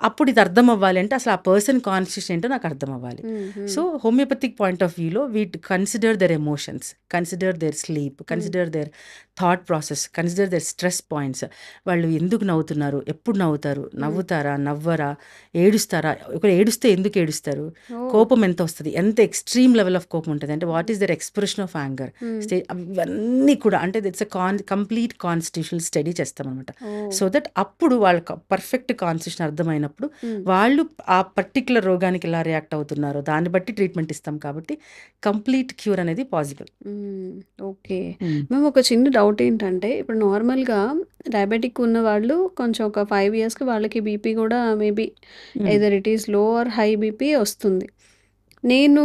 అప్పుడు ఇది అర్థం అవ్వాలి అంటే అసలు ఆ పర్సన్ కాన్స్టిట్యూషన్ ఏంటో నాకు అర్థం అవ్వాలి. సో హోమియోపతిక్ పాయింట్ ఆఫ్ వ్యూలో we consider their emotions, consider their sleep, consider their thought process, consider their stress points. వాళ్ళు ఎందుకు నవ్వుతున్నారు, ఎప్పుడు నవ్వుతారు, నవ్వుతారా, నవ్వరా, ఏడుస్తారా, ఒకరు ఏడుస్తే ఎందుకు ఏడుస్తారు, కోపం ఎంత వస్తుంది, ఎంత ఎక్స్ట్రీమ్ లెవెల్ ఆఫ్ కోపం ఉంటుంది, అంటే what is their expression of anger stage, అవన్నీ కూడా అంటే ఇట్స్ కంప్లీట్ కాన్స్టిట్యూషనల్ స్టడీ చేస్తాం అనమాట. సో దట్ అప్పుడు వాళ్ళకి పర్ఫెక్ట్ కాన్స్టిట్యూషన్ అర్థమైనప్పుడు వాళ్ళు ఆ పర్టికులర్ రోగానికి ఎలా రియాక్ట్ అవుతున్నారో దాన్ని బట్టి ట్రీట్మెంట్ ఇస్తాం కాబట్టి కంప్లీట్ క్యూర్ అనేది పాసిబుల్. ఓకే మేము ఒక చిన్న డౌట్ ఏంటంటే ఇప్పుడు నార్మల్గా డయాబెటిక్ ఉన్న వాళ్ళు కొంచెం ఒక 5 yearsకి వాళ్ళకి బీపీ కూడా maybe either it is low or high BP వస్తుంది. నేను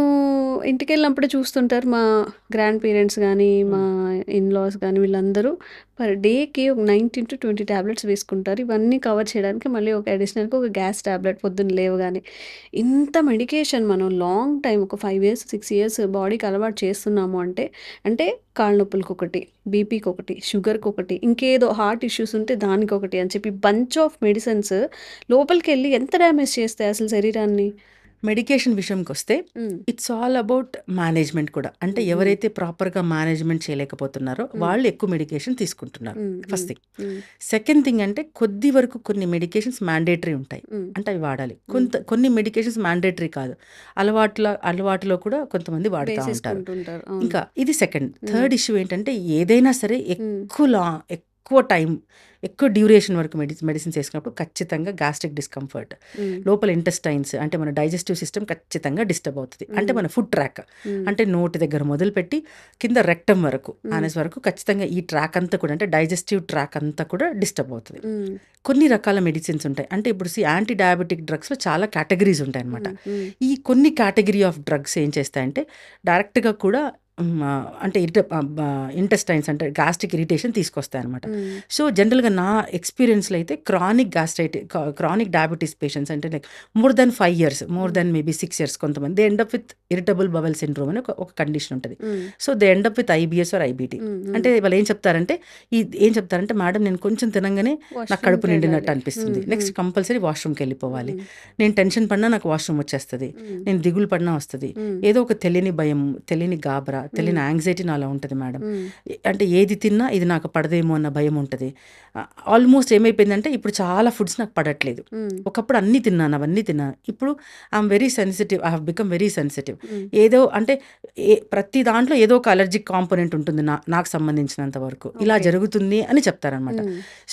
ఇంటికి వెళ్ళినప్పుడే చూస్తుంటారు మా గ్రాండ్ పేరెంట్స్ కానీ మా ఇన్లాస్ కానీ వీళ్ళందరూ పర్ డేకి ఒక 19 to 20 ట్యాబ్లెట్స్ వేసుకుంటారు. ఇవన్నీ కవర్ చేయడానికి మళ్ళీ ఒక అడిషనల్గా ఒక గ్యాస్ ట్యాబ్లెట్ పొద్దున్న లేవగానే. ఇంత మెడికేషన్ మనం లాంగ్ టైం ఒక 5 years 6 years బాడీకి అలవాటు చేస్తున్నాము అంటే కాళ్ళ నొప్పులకి ఒకటి, బీపీకి ఒకటి, షుగర్కి ఒకటి, ఇంకేదో హార్ట్ ఇష్యూస్ ఉంటే దానికి ఒకటి అని చెప్పి బంచ్ ఆఫ్ మెడిసిన్స్ లోపలికి వెళ్ళి ఎంత డ్యామేజ్ చేస్తాయి అసలు శరీరాన్ని. మెడికేషన్ విషయంకి వస్తే ఇట్స్ ఆల్ అబౌట్ మేనేజ్మెంట్ కూడా. అంటే ఎవరైతే ప్రాపర్గా మేనేజ్మెంట్ చేయలేకపోతున్నారో వాళ్ళు ఎక్కువ మెడికేషన్ తీసుకుంటున్నారు ఫస్ట్ థింగ్. సెకండ్ థింగ్ అంటే కొద్ది వరకు కొన్ని మెడికేషన్స్ మ్యాండేటరీ ఉంటాయి, అంటే అవి వాడాలి. కొన్ని మెడికేషన్స్ మ్యాండేటరీ కాదు, అలవాటులో కూడా కొంతమంది వాడుతూ ఉంటారు. ఇంకా ఇది సెకండ్. థర్డ్ ఇష్యూ ఏంటంటే ఏదైనా సరే ఎక్కువ ఎక్కువ టైం ఎక్కువ డ్యూరేషన్ వరకు మెడిసిన్స్ వేసుకున్నప్పుడు ఖచ్చితంగా గ్యాస్ట్రిక్ డిస్కంఫర్ట్, లోపల ఇంటెస్టైన్స్ అంటే మన డైజెస్టివ్ సిస్టమ్ ఖచ్చితంగా డిస్టర్బ్ అవుతుంది. అంటే మన ఫుడ్ ట్రాక్ అంటే నోటి దగ్గర మొదలుపెట్టి కింద రెక్టమ్ వరకు ఆనస్ వరకు ఖచ్చితంగా ఈ ట్రాక్ అంతా కూడా అంటే డైజెస్టివ్ ట్రాక్ అంతా కూడా డిస్టర్బ్ అవుతుంది. కొన్ని రకాల మెడిసిన్స్ ఉంటాయి. అంటే ఇప్పుడు యాంటీ డయాబెటిక్ డ్రగ్స్లో చాలా కేటగిరీస్ ఉంటాయి అనమాట. ఈ కొన్ని కేటగిరీ ఆఫ్ డ్రగ్స్ ఏం చేస్తాయంటే డైరెక్ట్గా కూడా అంటే ఇంటెస్టైన్స్ అంటే గ్యాస్ట్రిక్ ఇరిటేషన్ తీసుకొస్తాయి అనమాట. సో జనరల్గా నా ఎక్స్పీరియన్స్లో అయితే క్రానిక్ డయాబెటీస్ పేషెంట్స్ అంటే like more than 5 years, more than maybe 6 years కొంతమంది they end up with irritable bowel syndrome అని ఒక కండిషన్ ఉంటుంది. So they end up with IBS or IBD. అంటే వాళ్ళు ఏం చెప్తారంటే మేడం నేను కొంచెం తినంగానే నాకు కడుపు నిండినట్టు అనిపిస్తుంది, నెక్స్ట్ కంపల్సరీ వాష్రూమ్కి వెళ్ళిపోవాలి, నేను టెన్షన్ పడినా నాకు వాష్రూమ్ వచ్చేస్తుంది, నేను దిగులు పడినా వస్తుంది, ఏదో ఒక తెలియని భయం, తెలియని గాబరా, తెలియని యాంగ్జైటీ నాలో ఉంటుంది మేడం. అంటే ఏది తిన్నా ఇది నాకు పడదేమో అన్న భయం ఉంటుంది. ఆల్మోస్ట్ ఏమైపోయిందంటే ఇప్పుడు చాలా ఫుడ్స్ నాకు పడట్లేదు. ఒకప్పుడు అవన్నీ తిన్నాను, ఇప్పుడు I'm very sensitive, I have become very sensitive. ఏదో అంటే ప్రతి దాంట్లో ఏదో ఒక అలర్జిక్ కాంపోనెంట్ ఉంటుంది నాకు సంబంధించినంత వరకు, ఇలా జరుగుతుంది అని చెప్తారనమాట.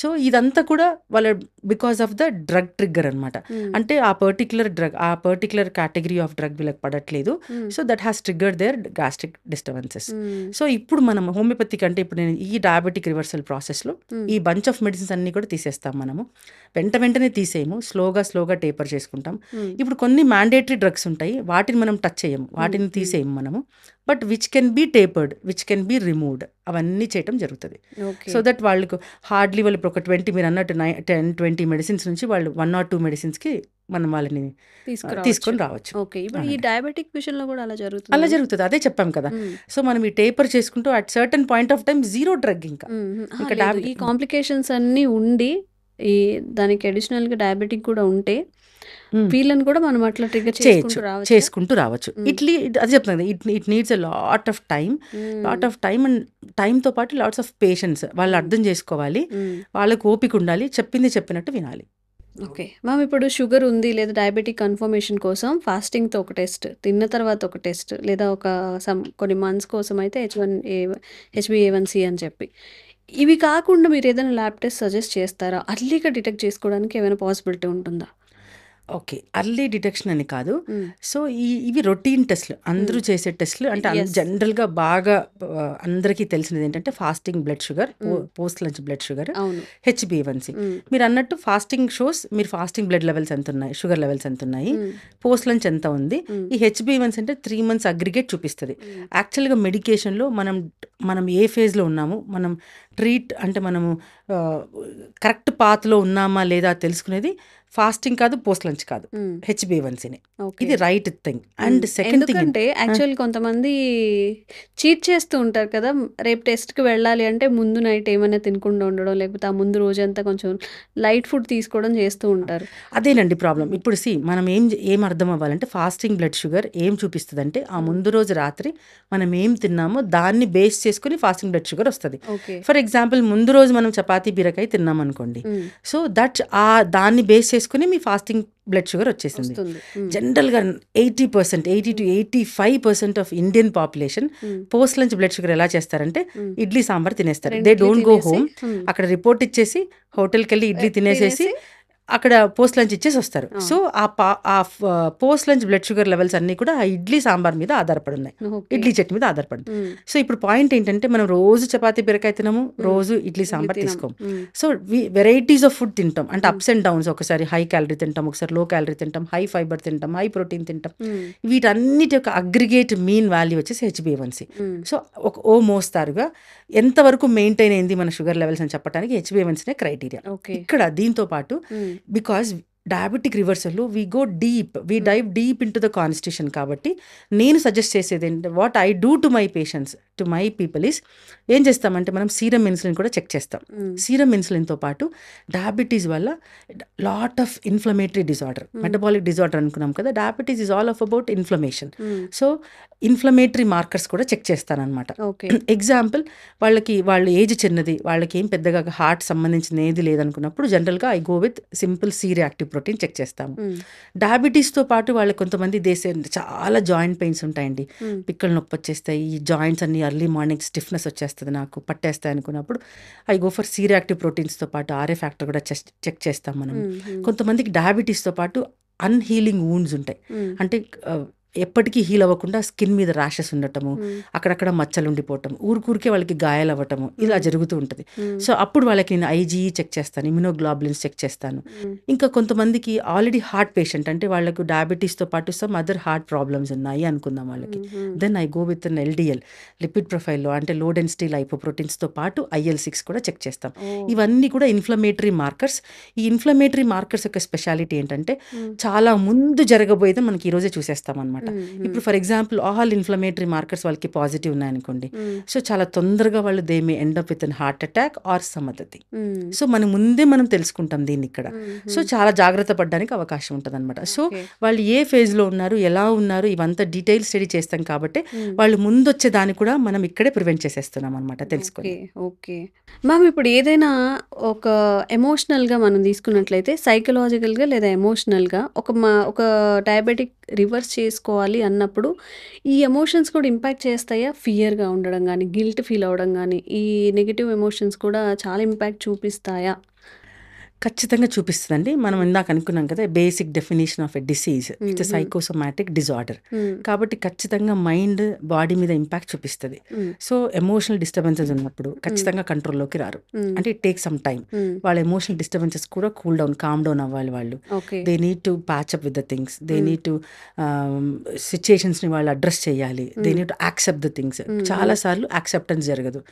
సో ఇదంతా కూడా వాళ్ళ because of the drug trigger అనమాట. అంటే ఆ పర్టికులర్ కేటగిరీ ఆఫ్ డ్రగ్ వీళ్ళకి పడట్లేదు, so that has triggered their gastric disturbances. So ఇప్పుడు మనం హోమియోపతిక్ అంటే ఇప్పుడు నేను ఈ డయాబెటిక్ రివర్సల్ ప్రాసెస్లో ఈ బంచ్ ఆఫ్ మెడిసిన్స్ అన్ని కూడా తీసేస్తాం. మనము వెంటనే తీసేయము, స్లోగా టేపర్ చేసుకుంటాం. ఇప్పుడు కొన్ని మ్యాండేటరీ డ్రగ్స్ ఉంటాయి, వాటిని మనం టచ్ చేయము, వాటిని తీసేయము మనము. But which can be tapered, which can be removed, అవన్నీ చేయటం జరుగుతుంది. సో దట్ వాళ్ళకు హార్డ్లీ వాళ్ళు ఇప్పుడు ఒక 20 మీరు అన్నట్టు 10-20 మెడిసిన్స్ నుంచి వాళ్ళు 1 or 2 మెడిసిన్స్కి మనం వాళ్ళని తీసుకొని రావచ్చు. ఓకే, ఇప్పుడు ఈ డయాబెటిక్ విషయంలో కూడా అలా జరుగుతుంది. అదే చెప్పాం కదా. సో మనం ఈ టేపర్ చేసుకుంటూ at certain point of time zero drug ఇంకా ఈ కాంప్లికేషన్స్ అన్నీ ఉండి ఈ దానికి అడిషనల్గా డయాబెటిక్ కూడా ఉంటే వీళ్ళని కూడా మనం అట్లా ట్రిగర్ చేసుకుంటూ రావచ్చు. అది చెప్తాను, it needs a lot of time and టైంతో పాటు లాట్స్ ఆఫ్ పేషెన్స్. వాళ్ళు అర్థం చేసుకోవాలి, వాళ్ళకు ఓపిక ఉండాలి, చెప్పినట్టు వినాలి. ఓకే మ్యామ్, ఇప్పుడు షుగర్ ఉంది లేదా డయాబెటిక్ కన్ఫర్మేషన్ కోసం ఫాస్టింగ్తో ఒక టెస్ట్, తిన్న తర్వాత ఒక టెస్ట్, లేదా కొన్ని మంత్స్ కోసం అయితే HbA1c అని చెప్పి, ఇవి కాకుండా మీరు ఏదైనా ల్యాబ్ టెస్ట్ సజెస్ట్ చేస్తారా? అర్లీగా డిటెక్ట్ చేసుకోవడానికి ఏమైనా పాసిబిలిటీ ఉంటుందా? ఓకే, అర్లీ డిటెక్షన్ అని కాదు. సో ఇవి రొటీన్ టెస్ట్లు, అందరూ చేసే టెస్ట్లు. అంటే జనరల్గా బాగా అందరికీ తెలిసినది ఏంటంటే fasting blood sugar, post lunch blood sugar, HbA1c. మీరు అన్నట్టు ఫాస్టింగ్ షోస్ మీరు ఫాస్టింగ్ బ్లడ్ లెవెల్స్ ఎంత ఉన్నాయి, షుగర్ లెవెల్స్ ఎంత ఉన్నాయి, పోస్ట్ లంచ్ ఎంత ఉంది. ఈ HbA1c అంటే 3 months అగ్రిగేట్ చూపిస్తుంది. యాక్చువల్గా మెడికేషన్లో మనం ఏ ఫేజ్లో ఉన్నాము, మనం అంటే మనము కరెక్ట్ పాత్లో ఉన్నామా లేదా తెలుసుకునేది ఫాస్టింగ్ కాదు, పోస్ట్ లంచ్ కాదు, HbA1cని. ఇది right thing. And second thing అంటే యాక్చువల్ కొంతమంది చీట్ చేస్తూ ఉంటారు కదా, రేపు టెస్ట్కి వెళ్ళాలి అంటే ముందు నైట్ ఏమైనా తినకుండా ఉండడం, లేకపోతే ఆ ముందు రోజంతా కొంచెం లైట్ ఫుడ్ తీసుకోవడం చేస్తూ ఉంటారు. అదేనండి ప్రాబ్లం. ఇప్పుడు మనం ఏం అర్థం అవ్వాలంటే ఫాస్టింగ్ బ్లడ్ షుగర్ ఏం చూపిస్తుంది అంటే ఆ ముందు రోజు రాత్రి మనం ఏం తిన్నామో దాన్ని బేస్ చేసుకుని ఫాస్టింగ్ బ్లడ్ షుగర్ వస్తుంది. ఫర్ ఎగ్జాంపుల్ ముందు రోజు మనం చపాతీ బీరకాయ తిన్నాం అనుకోండి, సో దట్ దాన్ని బేస్ చేసుకుని మీ ఫాస్టింగ్ బ్లడ్ షుగర్ వచ్చేసింది. జనరల్గా 80% to 85% of Indian population post lunch blood sugar ఎలా చేస్తారంటే ఇడ్లీ సాంబార్ తినేస్తారు. దే డోంట్ గో హోమ్, అక్కడ రిపోర్ట్ ఇచ్చేసి హోటల్కి వెళ్ళి ఇడ్లీ తినేసేసి అక్కడ పోస్ట్ లంచ్ ఇచ్చేసి వస్తారు. సో ఆ post lunch blood sugar levels అన్నీ కూడా ఆ ఇడ్లీ సాంబార్ మీద ఆధారపడి ఉన్నాయి, ఇడ్లీ చట్నీ మీద ఆధారపడి. సో ఇప్పుడు పాయింట్ ఏంటంటే మనం రోజు చపాతీ బీరకాయ తినము, రోజు ఇడ్లీ సాంబార్ తీసుకోము. సో వెరైటీస్ ఆఫ్ ఫుడ్ తింటాం, అంటే అప్స్ అండ్ డౌన్స్. ఒకసారి హై క్యాలరీ తింటాం, ఒకసారి లో క్యాలరీ తింటాం, హై ఫైబర్ తింటాం, హై ప్రోటీన్ తింటాం. వీటన్నిటి యొక్క అగ్రిగేట్ మీన్ వాల్యూ వచ్చేసి HbA1c. సో ఓ మోస్తారుగా ఎంతవరకు మెయింటైన్ అయింది మన షుగర్ లెవెల్స్ అని చెప్పడానికి HbA1c క్రైటీరియా. ఇక్కడ దీంతో పాటు బికాజ్ డయాబెటిక్ రివర్సల్లో we dive deep in to the constitution. కాబట్టి నేను సజెస్ట్ చేసేది ఏంటంటే what I do to my patients, to my people is, ఏం చేస్తామంటే మనం సీరం ఇన్సులిన్ కూడా చెక్ చేస్తాం. సీరం ఇన్సులిన్తో పాటు డయాబెటీస్ వల్ల lot of inflammatory disorder, metabolic disorder అనుకున్నాం కదా, diabetes is all of about inflammation. So inflammatory markers కూడా చెక్ చేస్తానన్నమాట. ఎగ్జాంపుల్ వాళ్ళ ఏజ్ చిన్నది, వాళ్ళకి ఏం పెద్దగా హార్ట్ సంబంధించిన ఏది లేదనుకున్నప్పుడు జనరల్గా I go with simple C-reactive protein check చేస్తాము. డయాబెటీస్తో పాటు వాళ్ళకి కొంతమంది చాలా జాయింట్ పెయిన్స్ ఉంటాయండి, పిక్కలు నొప్పి వచ్చేస్తాయి, ఈ జాయింట్స్ అన్ని ఎర్లీ మార్నింగ్ స్టిఫ్నెస్ వచ్చేస్తుంది, నాకు పట్టేస్తాయి అనుకున్నప్పుడు I go for C reactive ప్రోటీన్స్తో పాటు ఆర్ఏ ఫ్యాక్టర్ కూడా చెక్ చేస్తాం మనం. కొంతమందికి డయాబెటీస్తో పాటు అన్హీలింగ్ వూండ్స్ ఉంటాయి, అంటే ఎప్పటికీ హీల్ అవ్వకుండా స్కిన్ మీద ర్యాషెస్ ఉండటము, అక్కడక్కడ మచ్చలు ఉండిపోవటం, ఊరికే వాళ్ళకి గాయాలు అవ్వటము, ఇలా జరుగుతూ ఉంటుంది. సో అప్పుడు వాళ్ళకి నేను ఐజీఈ చెక్ చేస్తాను, ఇమ్యునోగ్లోబులిన్స్ చెక్ చేస్తాను. ఇంకా కొంతమందికి ఆల్రెడీ హార్ట్ పేషెంట్, అంటే వాళ్ళకు డయాబెటీస్తో పాటు సమ్ అదర్ హార్ట్ ప్రాబ్లమ్స్ ఉన్నాయి అనుకుందాం వాళ్ళకి, then I go with an LDL lipid ప్రొఫైల్లో, అంటే లో డెన్సిటీ లైపోప్రోటీన్స్తో పాటు IL-6 కూడా చెక్ చేస్తాం. ఇవన్నీ కూడా ఇన్ఫ్లమేటరీ మార్కర్స్. ఈ ఇన్ఫ్లమేటరీ మార్కర్స్ యొక్క స్పెషాలిటీ ఏంటంటే చాలా ముందు జరగబోయేది మనకి ఈరోజే చూసేస్తాం అనమాట. ఇప్పుడు for example all inflammatory markers వాళ్ళకి పాజిటివ్ ఉన్నాయనుకోండి, సో చాలా తొందరగా వాళ్ళు they may end up with an heart attack or some other thing. So మనం తెలుసుకుంటాం దీన్ని ఇక్కడ. సో చాలా జాగ్రత్త పడడానికి అవకాశం ఉంటుంది అనమాట. సో వాళ్ళు ఏ ఫేజ్లో ఉన్నారు, ఎలా ఉన్నారు, ఇవంతా డీటెయిల్ స్టడీ చేస్తాం కాబట్టి వాళ్ళు ముందు వచ్చే దాన్ని కూడా మనం ఇక్కడే ప్రివెంట్ చేసేస్తున్నాం అనమాట, తెలుసుకోండి. ఓకే మ్యామ్, ఇప్పుడు ఏదైనా ఒక ఎమోషనల్గా మనం తీసుకున్నట్లయితే సైకలాజికల్గా లేదా ఎమోషనల్గా ఒక డయాబెటిక్ రివర్స్ చేసుకోవాలి అన్నప్పుడు ఈ ఎమోషన్స్ కూడా ఇంపాక్ట్ చేస్తాయా? ఫియర్గా ఉండడం కానీ, గిల్ట్ ఫీల్ అవ్వడం కానీ, ఈ నెగిటివ్ ఎమోషన్స్ కూడా చాలా ఇంపాక్ట్ చూపిస్తాయా? ఖచ్చితంగా చూపిస్తుందండి. మనం ఇందాక అనుకున్నాం కదా, basic definition of a disease it's psychosomatic disorder. కాబట్టి ఖచ్చితంగా మైండ్ బాడీ మీద ఇంపాక్ట్ చూపిస్తుంది. సో ఎమోషనల్ డిస్టర్బెన్సెస్ ఉన్నప్పుడు ఖచ్చితంగా కంట్రోల్లోకి రారు, అంటే ఇట్ టేక్ సమ్ టైమ్. వాళ్ళ ఎమోషనల్ డిస్టర్బెన్సెస్ కూడా కామ్ డౌన్ అవ్వాలి వాళ్ళు. They need to patch up with the things, they need to సిచ్యుయేషన్స్ని వాళ్ళు అడ్రస్ చేయాలి, they need to accept the things. చాలాసార్లు యాక్సెప్టెన్స్ జరగదు,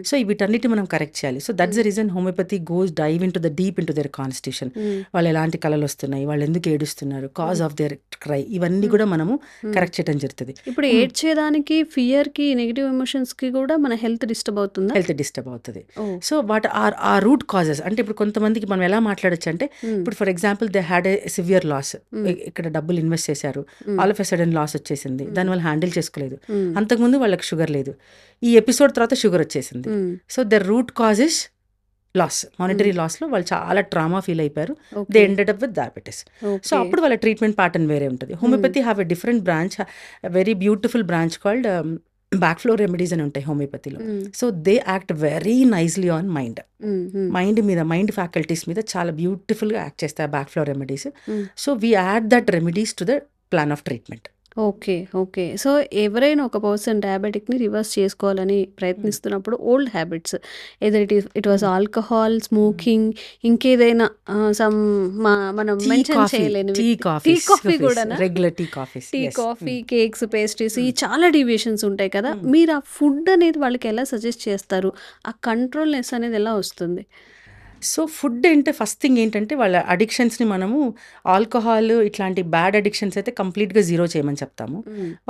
సో వీటన్నిటి మనం కరెక్ట్ చేయాలి. So that's the reason homeopathy goes dive in to the deep in to their constitution. వాళ్ళు ఎలాంటి కళలు వస్తున్నాయి, వాళ్ళు ఎందుకు ఏడుస్తున్నారు, కాజ్ ఆఫ్ దేర్ క్రై, ఇవన్నీ కూడా మనము కరెక్ట్ చేయడం జరుగుతుంది. ఇప్పుడు ఏడ్చేదానికి, ఫియర్కి, నెగిటివ్ ఎమోషన్స్కి కూడా మన హెల్త్ డిస్టర్బ్ అవుతుంది. సో ఆ రూట్ కాజెస్ అంటే ఇప్పుడు కొంతమందికి మనం ఎలా మాట్లాడచ్చు అంటే, ఇప్పుడు for example they had a severe loss, ఇక్కడ డబ్బులు ఇన్వెస్ట్ చేశారు, all of a sudden loss వచ్చేసింది, దాని వల్ల హ్యాండిల్ చేసుకోలేదు. అంతకుముందు వాళ్ళకి షుగర్ లేదు, ఈ ఎపిసోడ్ తర్వాత షుగర్ వచ్చేసింది. So the root causes loss, monetary లాస్లో వాళ్ళు చాలా ట్రామా ఫీల్ అయిపోయారు, they ended up with diabetes. So అప్పుడు వాళ్ళ ట్రీట్మెంట్ ప్యాటర్న్ వేరే ఉంటుంది. Homeopathy have a different branch, very beautiful branch called Bach flower remedies అని ఉంటాయి హోమియోపతిలో. So they act very nicely on mind faculties మీద చాలా బ్యూటిఫుల్గా యాక్ట్ చేస్తాయి Bach flower remedies. So we add that remedies to the plan of treatment. Okay. So ఎవరైనా ఒక పర్సన్ డయాబెటిక్ని రివర్స్ చేసుకోవాలని ప్రయత్నిస్తున్నప్పుడు old habits, either it was alcohol, smoking, ఇంకేదైనా మనం మెన్షన్ చేయలేని టీ కాఫీ కూడా, regular tea coffee, cakes, pastries, ఈ చాలా డీవియేషన్స్ ఉంటాయి కదా. మీరు ఆ ఫుడ్ అనేది వాళ్ళకి ఎలా సజెస్ట్ చేస్తారు? ఆ కంట్రోల్నెస్ అనేది ఎలా వస్తుంది? సో ఫుడ్ అంటే ఫస్ట్ థింగ్ ఏంటంటే వాళ్ళ అడిక్షన్స్ని మనము ఆల్కహాల్ ఇట్లాంటి బ్యాడ్ అడిక్షన్స్ అయితే కంప్లీట్గా జీరో చేయమని చెప్తాము.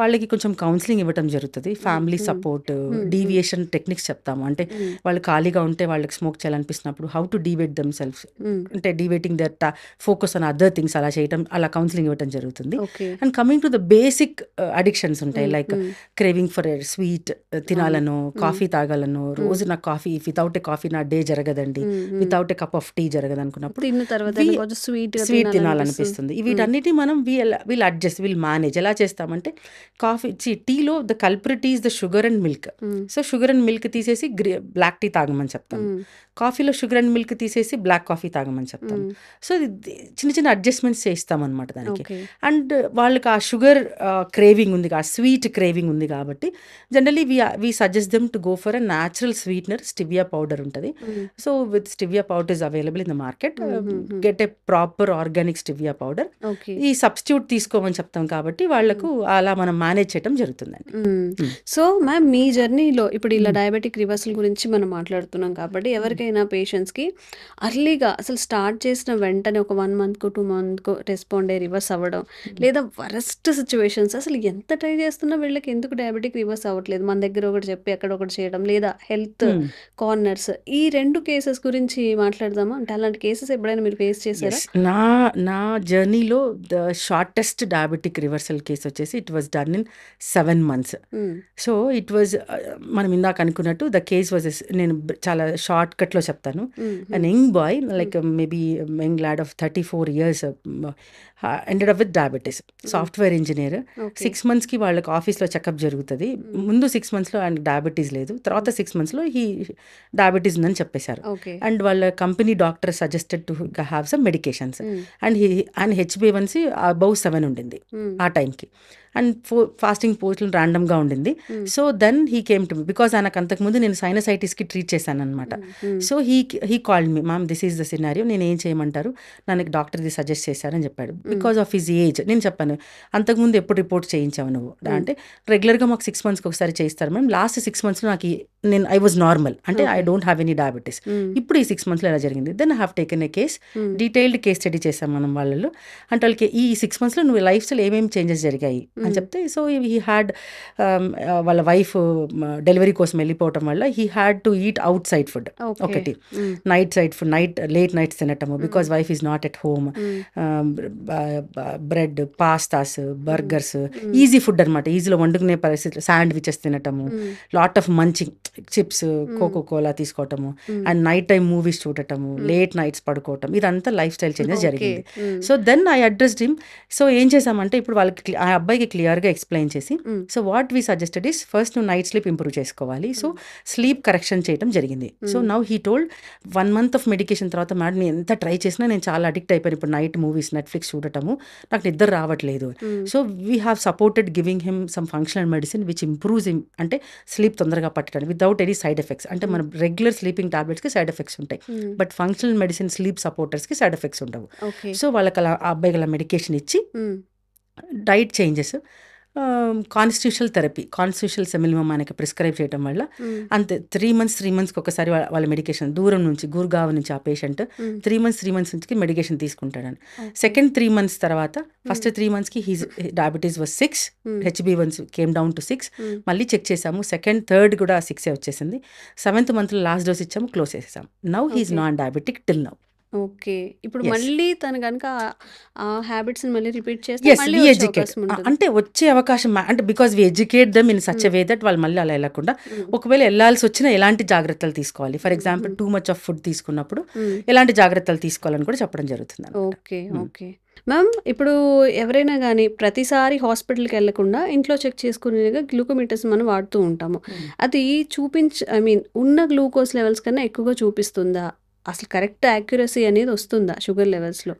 వాళ్ళకి కొంచెం కౌన్సిలింగ్ ఇవ్వడం జరుగుతుంది, ఫ్యామిలీ సపోర్ట్, డీవియేషన్ టెక్నిక్స్ చెప్తాము. అంటే వాళ్ళు ఖాళీగా ఉంటే వాళ్ళకి స్మోక్ చేయాలనిపిస్తున్నప్పుడు how to deviate them selfs, అంటే deviating their focus on other things, అలా చేయడం, అలా కౌన్సిలింగ్ ఇవ్వడం జరుగుతుంది. And coming to the basic addictions ఉంటాయి, లైక్ క్రేవింగ్ ఫర్ స్వీట్ తినాలను, కాఫీ తాగాలను, రోజు నాకు కాఫీ, వితౌట్ ఏ కాఫీ నా డే జరగదండి, without a cup of tea జరగదు అనుకున్నప్పుడు స్వీట్ తినాలనిపిస్తుంది. వీటన్నిటి మనం వీల్ అడ్జస్ట్, వీల్ మేనేజ్. ఎలా చేస్తామంటే టీలో the culprit is the sugar and milk. So sugar and milk తీసేసి బ్లాక్ టీ తాగమని చెప్తాం, కాఫీలో షుగర్ అండ్ మిల్క్ తీసేసి బ్లాక్ కాఫీ తాగమని చెప్తాం. సో చిన్న చిన్న అడ్జస్ట్మెంట్స్ చేస్తాం అనమాట దానికి. అండ్ వాళ్ళకి ఆ షుగర్ క్రేవింగ్ ఉంది, ఆ స్వీట్ క్రేవింగ్ ఉంది కాబట్టి generally we suggest them to go for a natural sweetener, stevia powder ఉంటుంది. So with stevia powder is available in the market. Get a proper organic stevia powder. ఈ సబ్స్టిట్యూట్ తీసుకోమని చెప్తాం కాబట్టి వాళ్ళకు అలా మనం మేనేజ్ చేయడం జరుగుతుందండి. సో మ్యామ్, మీ జర్నీలో ఇప్పుడు ఇలా డయాబెటిక్ రివర్సల్ గురించి మనం మాట్లాడుతున్నాం కాబట్టి ఎవరికైనా పేషెంట్స్కి అర్లీగా అసలు స్టార్ట్ చేసిన వెంటనే ఒక 1 month 2 month రెస్పాండ్ అయ్యి రివర్స్ అవ్వడం, లేదా వరస్ట్ సిచ్యువేషన్స్, అసలు ఎంత ట్రై చేస్తున్నా వీళ్ళకి ఎందుకు డయాబెటిక్ రివర్స్ అవ్వట్లేదు, మన దగ్గర ఒకటి చెప్పి అక్కడ ఒకటి చేయడం, లేదా హెల్త్ కార్నర్స్, ఈ 2 కేసెస్ గురించి మాట్లాడదామా? అంటే అలాంటి కేసెస్ ఎప్పుడైనా మీరు ఫేస్ చేశారా? నా జర్నీలో the shortest diabetic reversal case వచ్చేసి it was done in 7 months. So it was మనం ఇందాక అనుకున్నట్టు ద కేస్ వాజ్, నేను చాలా షార్ట్ కట్లో షార్ట్లో చెప్తాను. అన్ young boy like maybe young lot of 34 years ended up with diabetes. Software engineer. 6 monthsకి వాళ్ళకి ఆఫీస్లో చెకప్ జరుగుతుంది. ముందు 6 monthsలో ఆయనకి డయాబెటీస్ లేదు, తర్వాత 6 monthsలో డయాబెటీస్ ఉందని చెప్పేశారు. అండ్ వాళ్ళ company doctor suggested to have some medications. And HbA1c above 7 ఉండింది ఆ టైంకి. అండ్ ఫాస్టింగ్ పోస్టులు ర్యాండమ్గా ఉండింది. So then he came to me because ఆయనకు అంతకుముందు నేను సైనసైటిస్కి ట్రీట్ చేశాను అనమాట. So he called me, ma'am this is the scenario, నేను ఏం చేయమంటారు, నాకు డాక్టర్ ఇది సజెస్ట్ చేశారని చెప్పాడు. Because of his age. నేను చెప్పాను, అంతకుముందు ఎప్పుడు రిపోర్ట్ చేయించావు నువ్వు అంటే, రెగ్యులర్గా మాకు 6 monthsకి ఒకసారి చేయిస్తారు మ్యామ్. లాస్ట్ 6 monthsలో నాకు ఐ వాజ్ నార్మల్, అంటే I don't have any diabetes. ఇప్పుడు ఈ 6 monthsలో ఎలా జరిగింది. Then I have taken a case, detailed case study చేసాం మనం వాళ్ళు. అంటే వాళ్ళకి ఈ 6 monthsలో నువ్వు లైఫ్ స్టైల్ ఏమేమి చేంజెస్ జరిగాయి అని చెప్తే, సో హీ హ్యాడ్ వాళ్ళ వైఫ్ డెలివరీ కోసం వెళ్ళిపోవటం వల్ల he had to eat outside food. ఒకటి night side food, late nights తినటము because wife is not at home. Bread, pastas, burgers, easy food అనమాట, ఈజీలో వండుకునే పరిస్థితి. శాండ్విచెస్ తినటము, lot of munching, chips, Coca Cola తీసుకోవటము, అండ్ నైట్ టైం మూవీస్ చూడటము, లేట్ నైట్స్ పడుకోవటం, ఇదంతా లైఫ్ స్టైల్ చేంజెస్ జరిగింది. So then I addressed him. So ఏం చేసామంటే, ఇప్పుడు వాళ్ళకి ఆ అబ్బాయికి క్లియర్గా ఎక్స్ప్లెయిన్ చేసి, so what we suggested is first నువ్వు నైట్ స్లీప్ ఇంప్రూవ్ చేసుకోవాలి. సో స్లీప్ కరెక్షన్ చేయడం జరిగింది. So now he told 1 month of medication తర్వాత, మేడం నేను ఎంత ట్రై చేసినా నేను చాలా అడిక్ట్ అయిపోయాను ఇప్పుడు నైట్ మూవీస్, నెట్ఫ్లిక్స్ చూడటము, నాకు నిద్ర రావట్లేదు. So we have supported giving him some functional medicine which improves him, అంటే స్లీప్ తొందరగా పట్టడానికి వితౌట్ ఎనీ సైడ్ ఎఫెక్ట్స్. అంటే మన రెగ్యులర్ స్లీపింగ్ టాబ్లెట్స్కి సైడ్ ఎఫెక్ట్స్ ఉంటాయి, బట్ ఫంక్షనల్ మెడిసిన్ స్లీప్ సపోర్టర్స్కి సైడ్ ఎఫెక్ట్స్ ఉండవు. సో వాళ్ళకి అలా ఆ అబ్బాయికి అలా మెడికేషన్ ఇచ్చి, diet changes, constitutional therapy, constitutional simillimum ఆయనకి ప్రిస్క్రైబ్ చేయడం వల్ల అంతే 3 monthsకి ఒకసారి వాళ్ళ మెడికేషన్ దూరం నుంచి, గుర్గావ్ నుంచి ఆ పేషెంట్ 3 months నుంచి మెడికేషన్ తీసుకుంటాడని. సెకండ్ 3 months తర్వాత, ఫస్ట్ 3 monthsకి his diabetes was 6, HbA1c came down to 6. మళ్ళీ చెక్ చేసాము, సెకండ్ థర్డ్ కూడా 6 వచ్చేసింది. 7th monthలో లాస్ట్ డోస్ ఇచ్చాము, క్లోజ్ చేసేసాం. Now he is non diabetic till now. Okay. ఇప్పుడు మళ్ళీ తను గనుక ఆ హ్యాబిట్స్‌ని మళ్ళీ రిపీట్ చేస్తే Yes, మళ్ళీ we వచ్చే educate. అవకాశం ఉంటదా? అంటే వచ్చే అవకాశం అంటే because we educate them in such a way that వాళ్ళు మళ్ళీ అలా వెళ్ళకుండా, ఒకవేళ వెళ్ళాల్సి వచ్చినా ఎలాంటి జాగ్రత్తలు తీసుకోవాలి, for example two much of food తీసుకున్నప్పుడు ఎలాంటి జాగ్రత్తలు తీసుకోవాలని కూడా చెప్పడం జరుగుతుంది. ఓకే. ఓకే. మ్యామ్, ఇప్పుడు ఎవరైనా గానీ ప్రతిసారి హాస్పిటల్‌కి వెళ్ళకుండా ఇంట్లో చెక్ చేసుకునేగా గ్లూకోమీటర్స్ మనం వాడుతూ ఉంటాము. అది ఉన్న గ్లూకోజ్ లెవెల్స్ కన్నా ఎక్కువగా చూపిస్తుందా? అసలు కరెక్ట్ యాక్యురసీ అనేది వస్తుందా షుగర్ లెవెల్స్‌లో?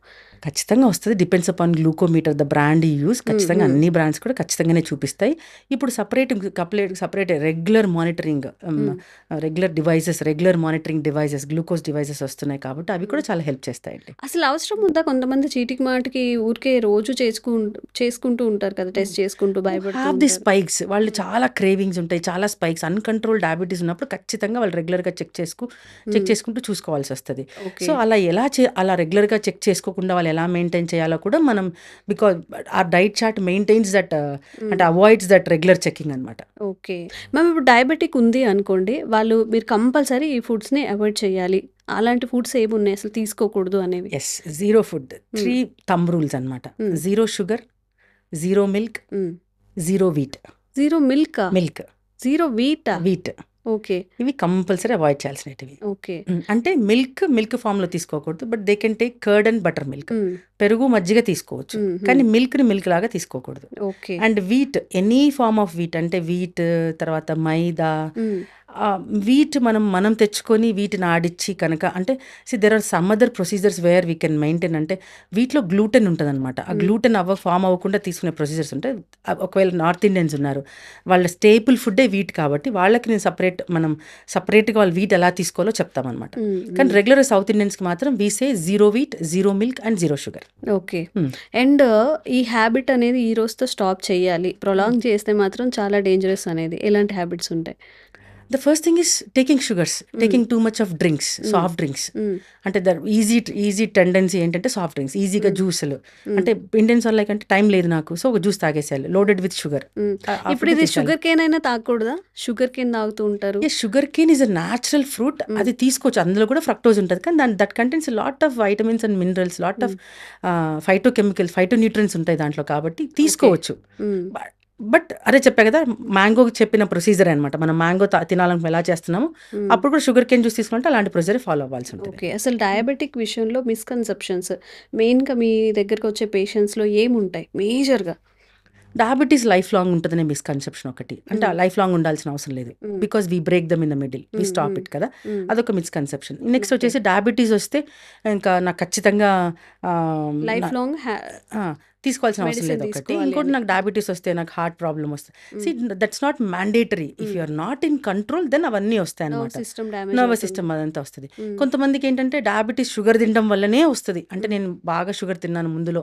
ఖచ్చితంగా వస్తుంది. Depends upon glucometer, the brand use. ఖచ్చితంగా అన్ని బ్రాండ్స్ కూడా ఖచ్చితంగానే చూపిస్తాయి. ఇప్పుడు separate regular monitoring devices, glucose devices వస్తున్నాయి కాబట్టి అవి కూడా చాలా హెల్ప్ చేస్తాయండి. అసలు అవసరం ఉందా? కొంతమంది చీటికి మాటికి ఊరికే రోజు చేసుకుంటూ ఉంటారు కదా, టెస్ట్ చేసుకుంటూ భయపడుతూ హ్యావ్ ది ఉంటారు. స్పైక్స్. వాళ్ళు చాలా క్రేవింగ్స్ ఉంటాయి, చాలా స్పైక్స్. అన్కంట్రోల్ డయాబెటీస్ ఉన్నప్పుడు ఖచ్చితంగా వాళ్ళు రెగ్యులర్గా చెక్ చేసుకుంటూ చూసుకోవాల్సి వస్తుంది. సో అలా రెగ్యులర్గా చెక్ చేసుకోకుండా వాళ్ళు ఎలా మెయింటైన్ చేయాలో కూడా మనం, because our diet chart maintains that, అంటే అవాయిడ్స్ దట్ రెగ్యులర్ చెకింగ్ అనమాట. ఓకే మ్యామ్, ఇప్పుడు డయాబెటిక్ ఉంది అనుకోండి, మీరు కంపల్సరీ ఈ ఫుడ్స్ని అవాయిడ్ చేయాలి, అలాంటి ఫుడ్స్ ఏమి ఉన్నాయి అసలు తీసుకోకూడదు అనేవి? Yes, zero food, 3 thumb rules అనమాట. 0 sugar, 0 milk, 0 wheat. 0 milk, 0 wheat. Okay. ఇవి కంపల్సరీ అవాయిడ్ చేయాల్సినవి. ఓకే. అంటే మిల్క్ ఫామ్లో తీసుకోకూడదు, but they can take curd and buttermilk. పెరుగు, మజ్జిగ తీసుకోవచ్చు, కానీ మిల్క్ని మిల్క్ లాగా తీసుకోకూడదు. Okay. And wheat, any form of wheat, అంటే వీట్ తర్వాత మైదా, వీట్ మనం తెచ్చుకొని వీటిని ఆడిచ్చి కనుక, అంటే there are some other procedures where we can maintain. అంటే వీటిలో గ్లూటెన్ ఉంటుంది అనమాట. ఆ గ్లూటెన్ ఫామ్ అవ్వకుండా తీసుకునే ప్రొసీజర్స్ ఉంటాయి. ఒకవేళ నార్త్ ఇండియన్స్ ఉన్నారు, వాళ్ళ స్టేపుల్ ఫుడ్డే వీట్ కాబట్టి వాళ్ళకి నేను సపరేట్గా వాళ్ళు వీట్ ఎలా తీసుకోవాలో చెప్తామన్నమాట. కానీ రెగ్యులర్ సౌత్ ఇండియన్స్కి మాత్రం we say 0 wheat, 0 milk and 0 sugar. Okay. And ఈ హ్యాబిట్ అనేది ఈ రోజుతో స్టాప్ చేయాలి, ప్రొలాంగ్ చేస్తే మాత్రం చాలా డేంజరస్ అనేది ఎలాంటి హ్యాబిట్స్ ఉంటాయి? The first thing is taking sugars, taking too much of drinks, soft drinks. అంటే ద ఈజీ టెండెన్సీ ఏంటంటే సాఫ్ట్ డ్రింక్స్, ఈజీగా జ్యూసులు. అంటే ఇండియన్స్ వల్ల అంటే టైం లేదు నాకు, సో ఒక జ్యూస్ తాగేసేయాలి లోడెడ్ విత్ షుగర్. ఇప్పుడు ఇది షుగర్ కేన్ అయినా తాగకూడదా? షుగర్ కేన్ తాగుతూ ఉంటారు. Sugar cane is a natural fruit, అది తీసుకోవచ్చు. అందులో కూడా ఫ్రక్టోజ్ ఉంటుంది, కానీ that contents lot of vitamins and minerals, lot of phytonutrients ఉంటాయి దాంట్లో, కాబట్టి తీసుకోవచ్చు. బట్ అదే చెప్పా కదా, మ్యాంగోకి చెప్పిన ప్రొసీజర్ అనమాట. మనం మ్యాంగో తినాలని ఎలా చేస్తున్నామో అప్పుడు కూడా షుగర్ కేన్ జ్యూస్ తీసుకుంటే అలాంటి ప్రొసీజర్ ఫాలో అవ్వాల్సి ఉంటుంది. ఓకే. అసలు డయాబెటిక్ విషయంలో మిస్‌కన్సెప్షన్స్ మెయిన్‌గా మీ దగ్గరకి వచ్చే పేషెంట్స్‌లో ఏముంటాయి మేజర్‌గా? డయాబెటీస్ లైఫ్ లాంగ్ ఉంటుందనే మిస్కన్సెప్షన్ ఒకటి. అంటే లైఫ్ లాంగ్ ఉండాల్సిన అవసరం లేదు, because we break them in the middle, we stop it కదా, అదొక మిస్కన్సెప్షన్. నెక్స్ట్ వచ్చేసి డయాబెటీస్ వస్తే ఇంకా నాకు ఖచ్చితంగా లైఫ్ లాంగ్ తీసుకోవాల్సిన అవసరం లేదు ఒకటి. ఇంకోటి నాకు డయాబెటీస్ వస్తే నాకు హార్ట్ ప్రాబ్లమ్ వస్తుంది. See that's not mandatory. If you are not in control then అవన్నీ వస్తాయి అనమాట. నర్వస్ సిస్టమ్ అదంతా వస్తుంది. కొంతమందికి ఏంటంటే డయాబెటీస్ షుగర్ తినడం వల్లనే వస్తుంది. అంటే నేను బాగా షుగర్ తిన్నాను ముందులో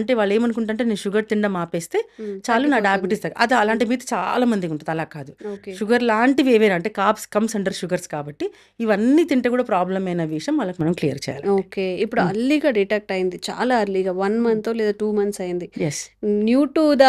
అంటే వాళ్ళు ఏమనుకుంటే నేను షుగర్ తినడం ఆపేస్తే చాలు నా డయాబెటీస్ అది అలాంటి మీద చాలా మందికి ఉంటుంది. అలా కాదు, షుగర్ లాంటివి ఏవైనా అంటే కార్బ్స్ కమ్స్ అండర్ షుగర్స్ కాబట్టి ఇవన్నీ తింటే కూడా ప్రాబ్లం అయిన విషయం వాళ్ళకి మనం క్లియర్ చేయాలి. ఓకే. ఇప్పుడు అర్లీగా డిటెక్ట్ అయింది, చాలా అర్లీగా 1 month లేదా 2 months అయింది, న్యూ టు ద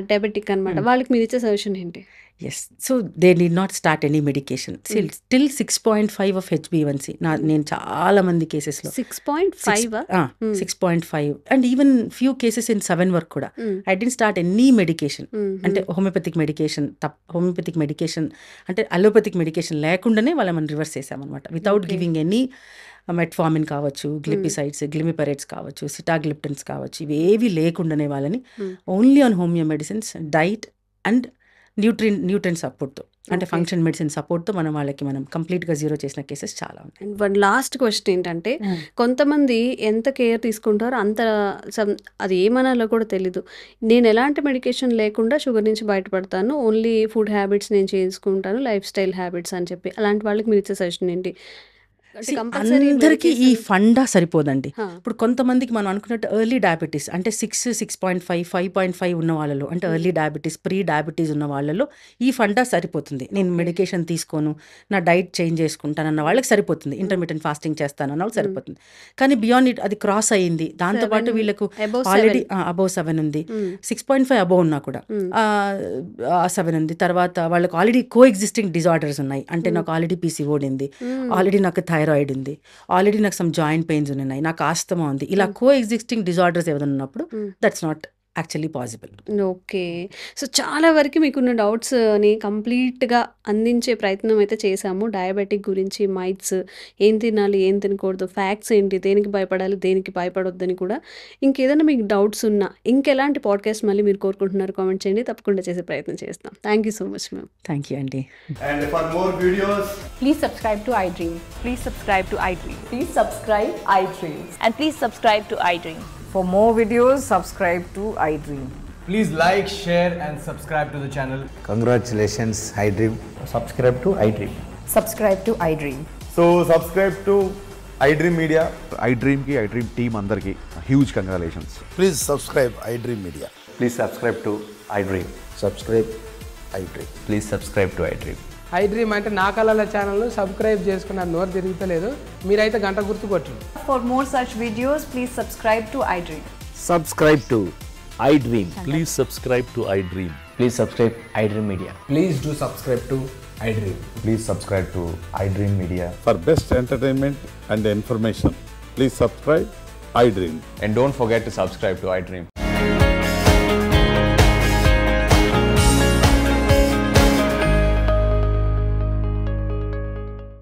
డయాబెటిక్ అనమాట, వాళ్ళకి మీరు ఇచ్చే సజెషన్ ఏంటి? Yes, so they need not start any medication still 6.5 of HbA1c. నేను చాలా మంది కేసెస్లో 6.5 and even few cases in 7 వరకు కూడా I didn't start any medication. అంటే హోమియోపతిక్ మెడికేషన్ అంటే అలోపతిక్ మెడికేషన్ లేకుండానే వాళ్ళని మనం రివర్స్ చేసామన్నమాట, వితౌట్ గివింగ్ ఎనీ మెట్ఫార్మిన్ కావచ్చు, గ్లిపిసైడ్స్, గ్లిమిపరేట్స్ కావచ్చు, సిటాగ్లిప్టన్స్ కావచ్చు, ఇవేవి లేకుండానే వాళ్ళని only on homeo medicines, diet and nutrient సపోర్ట్తో అంటే ఫంక్షన్ మెడిసిన్ సపోర్ట్తో మనం కంప్లీట్గా జీరో చేసిన కేసెస్ చాలా ఉన్నాయి. అండ్ లాస్ట్ క్వశ్చన్ ఏంటంటే, కొంతమంది ఎంత కేర్ తీసుకుంటారో అంత అది ఏమనాలో కూడా తెలీదు. నేను ఎలాంటి మెడికేషన్ లేకుండా షుగర్ నుంచి బయటపడతాను, ఓన్లీ ఫుడ్ హ్యాబిట్స్ నేను చేసుకుంటాను, లైఫ్ స్టైల్ హ్యాబిట్స్ అని చెప్పి, అలాంటి వాళ్ళకి మీరు ఇచ్చే సజెషన్ ఏంటి? అందరికీ ఈ ఫండా సరిపోదండి. ఇప్పుడు కొంతమందికి మనం అనుకున్నట్టు ఎర్లీ డయాబెటీస్ అంటే 6.5 5.5 ఉన్న వాళ్ళలో అంటే ఎర్లీ డయాబెటీస్, ప్రీ డయాబెటీస్ ఉన్న వాళ్ళలో ఈ ఫండా సరిపోతుంది. నేను మెడికేషన్ తీసుకోను, నా డైట్ చేంజ్ చేసుకుంటాను అన్న వాళ్ళకి సరిపోతుంది, ఇంటర్మీడియట్ ఫాస్టింగ్ చేస్తాను అన్న వాళ్ళకి సరిపోతుంది. కానీ బియాండ్ ఇట్ అది క్రాస్ అయ్యింది, దాంతోపాటు వీళ్ళకు ఆల్రెడీ అబౌవ్ 7 ఉంది, 6.5 అబౌవ్ ఉన్నా కూడా 7 ఉంది, తర్వాత వాళ్ళకి ఆల్రెడీ కో ఎగ్జిస్టింగ్ డిజార్డర్స్ ఉన్నాయి. అంటే నాకు ఆల్రెడీ PCOD ఉంది, ఆల్రెడీ నాకు థైరాయిడ్ ఉంది, ఆల్రెడీ నాకు సమ్ జాయింట్ పెయిన్స్ ఉన్నాయి, నాకు ఆస్తమా ఉంది, ఇలా కో ఎగ్జిస్టింగ్ డిజార్డర్స్ ఏదైనా ఉన్నప్పుడు that's not actually possible. Okay. So చాలా వరకు మీకున్న డౌట్స్ని కంప్లీట్గా అందించే ప్రయత్నం అయితే చేశాము. డయాబెటిక్ గురించి, మైట్స్, ఏం తినాలి ఏం తినకూడదు, ఫ్యాక్ట్స్ ఏంటి, దేనికి భయపడాలి దేనికి భయపడొద్దని కూడా. ఇంకేదైనా మీకు డౌట్స్ ఉన్నా, ఇంకెలాంటి పాడ్కాస్ట్ మళ్ళీ మీరు కోరుకుంటున్నారు కామెంట్ చేయండి, తప్పకుండా చేసే ప్రయత్నం చేస్తాం. Thank you so much ma'am. Thank you అండి. And for more videos, please subscribe to iDream. Please subscribe to iDream. Please subscribe iDream. And please subscribe to iDream. For more videos, subscribe to iDream. please like, share and subscribe to the channel. Congratulations, iDream. Subscribe to iDream. Subscribe to iDream. So subscribe to iDream Media. iDream ki iDream team andarki huge congratulations. Please subscribe iDream Media. Please subscribe to iDream. Subscribe iDream. Please subscribe to iDream. iDream అంటే నా కళల ఛానల్ సబ్స్క్రైబ్ చేసుకున్న నోరు తిరుగుతలేదు, మీరైతే గంట గుర్తు కొట్టండి. For more such videos, please subscribe to iDream. Subscribe to iDream. Please subscribe to iDream. Please subscribe iDream Media. Please do subscribe to iDream. Please subscribe to iDream Media. For best entertainment and information, please subscribe iDream. And don't forget to subscribe to iDream.